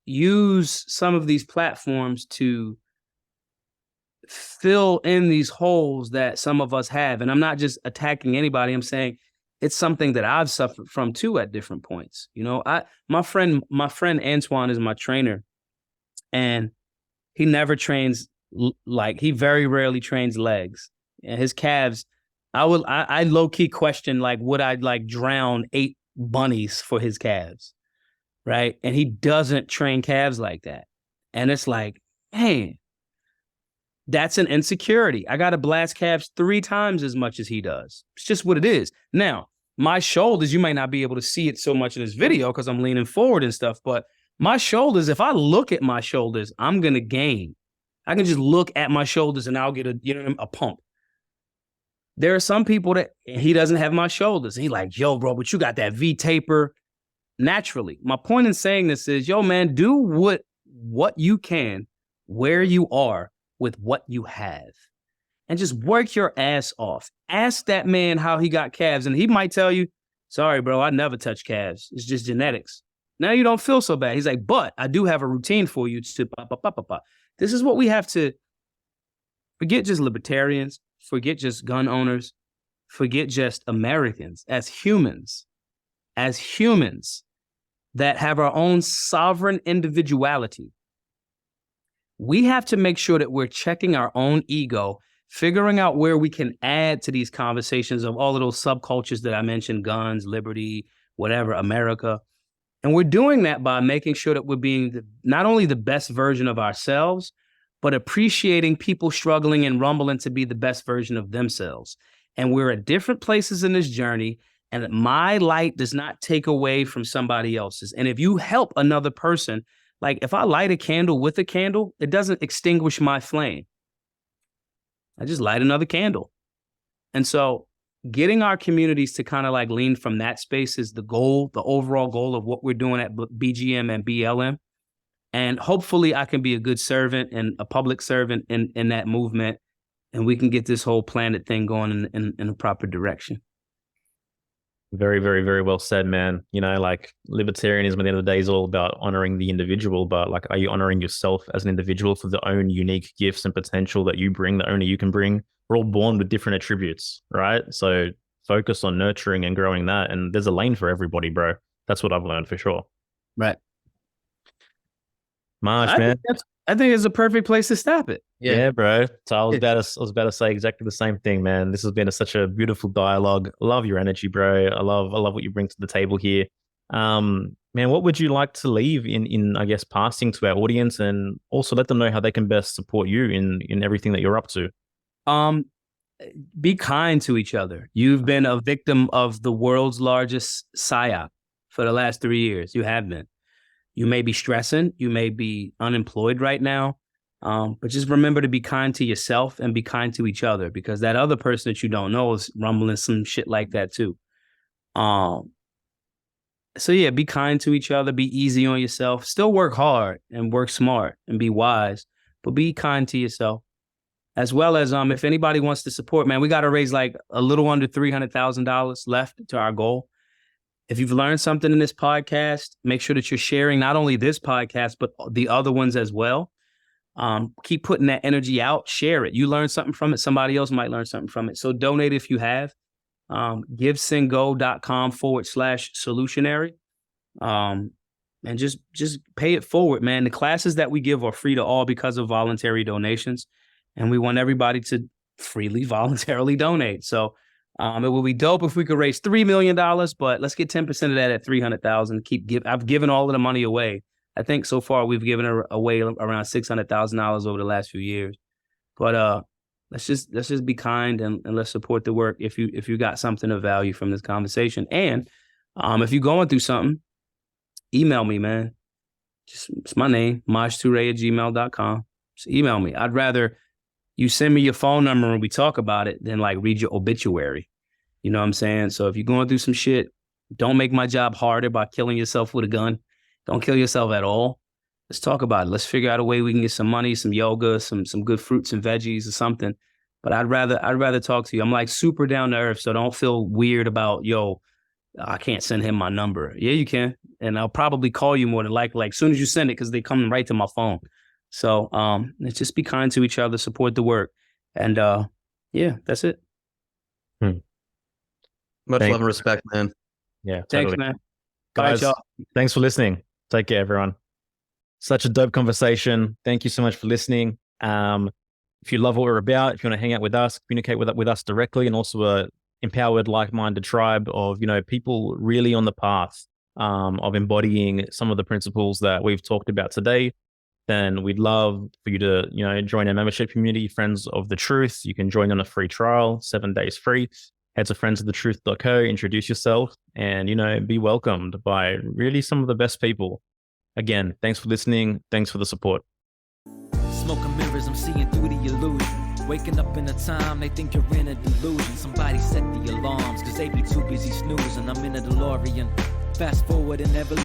use some of these platforms to fill in these holes that some of us have. And I'm not just attacking anybody. I'm saying it's something that I've suffered from too at different points. You know, my friend Antoine is my trainer, and he never trains, like, he very rarely trains legs, and his calves. I low key question, like, would I like drown 8 bunnies for his calves? Right. And he doesn't train calves like that. And it's like, man, that's an insecurity. I got to blast calves 3 times as much as he does. It's just what it is. Now, my shoulders, you might not be able to see it so much in this video because I'm leaning forward and stuff, but my shoulders, if I look at my shoulders, I'm going to gain. I can just look at my shoulders and I'll get a pump. There are some people that he doesn't have my shoulders. He like, yo, bro, but you got that V taper naturally. My point in saying this is, yo, man, do what you can where you are with what you have, and just work your ass off. Ask that man how he got calves, and he might tell you, sorry, bro, I never touch calves. It's just genetics. Now you don't feel so bad. He's like, but I do have a routine for you to pop. This is what we have to forget. Just libertarians, forget just gun owners, forget just Americans as humans that have our own sovereign individuality. We have to make sure that we're checking our own ego, figuring out where we can add to these conversations of all of those subcultures that I mentioned, guns, liberty, whatever, America. And we're doing that by making sure that we're being not only the best version of ourselves, but appreciating people struggling and rumbling to be the best version of themselves. And we're at different places in this journey, and my light does not take away from somebody else's. And if you help another person, like if I light a candle with a candle, it doesn't extinguish my flame. I just light another candle. And so getting our communities to kind of like lean from that space is the goal, the overall goal of what we're doing at BGM and BLM. And hopefully I can be a good servant and a public servant in that movement, and we can get this whole planet thing going in a proper direction. Very, very, very well said, man. You know, like libertarianism at the end of the day is all about honoring the individual, but like, are you honoring yourself as an individual for the own unique gifts and potential that you bring, that only you can bring? We're all born with different attributes, right? So focus on nurturing and growing that. And there's a lane for everybody, bro. That's what I've learned for sure. Right. Maj, man. I think it's a perfect place to stop it. Yeah, bro. So I was about to say exactly the same thing, man. This has been such a beautiful dialogue. I love your energy, bro. I love what you bring to the table here. Man, what would you like to leave in I guess passing to our audience, and also let them know how they can best support you in everything that you're up to? Be kind to each other. You've been a victim of the world's largest psyop for the last 3 years. You have been. You may be stressing. You may be unemployed right now. But just remember to be kind to yourself and be kind to each other, because that other person that you don't know is rumbling some shit like that too. So yeah, be kind to each other. Be easy on yourself. Still work hard and work smart and be wise, but be kind to yourself. As well as if anybody wants to support, man, we got to raise like a little under $300,000 left to our goal. If you've learned something in this podcast, make sure that you're sharing not only this podcast, but the other ones as well. Keep putting that energy out, share it. You learn something from it, somebody else might learn something from it. So donate if you have. GiveSendGo.com/solutionary. and just pay it forward, man. The classes that we give are free to all because of voluntary donations, and we want everybody to freely, voluntarily donate. So it would be dope if we could raise $3 million, but let's get 10% of that at $300,000. I've given all of the money away. I think so far we've given away around $600,000 over the last few years. But let's just be kind and let's support the work if you got something of value from this conversation. And if you're going through something, email me, man. It's my name, majtoure@gmail.com. Just email me. I'd rather you send me your phone number and we talk about it than like read your obituary. You know what I'm saying? So if you're going through some shit, don't make my job harder by killing yourself with a gun. Don't kill yourself at all. Let's talk about it. Let's figure out a way we can get some money, some yoga, some good fruits and veggies or something. But I'd rather talk to you. I'm like super down to earth, so don't feel weird about, I can't send him my number. Yeah, you can. And I'll probably call you more than likely, like as soon as you send it, because they come right to my phone. So let's just be kind to each other, support the work. And that's it. Much love and respect, man. Yeah. Thanks, Totally. man. Guys, All right, y'all. thanks for listening. Take care, everyone. Such a dope conversation. Thank you so much for listening. If you love what we're about, if you want to hang out with us, communicate with us directly, and also a empowered, like-minded tribe of, people really on the path of embodying some of the principles that we've talked about today, then we'd love for you to, join our membership community, Friends of the Truth. You can join on a free trial, 7 days free. Head to friendsofthetruth.co, introduce yourself, and, be welcomed by really some of the best people. Again, thanks for listening. Thanks for the support. Smoking mirrors, I'm seeing through the illusion. Waking up in a time, they think you're in a delusion. Somebody set the alarms, cause they be too busy snoozing. I'm in a DeLorean. Fast forward and never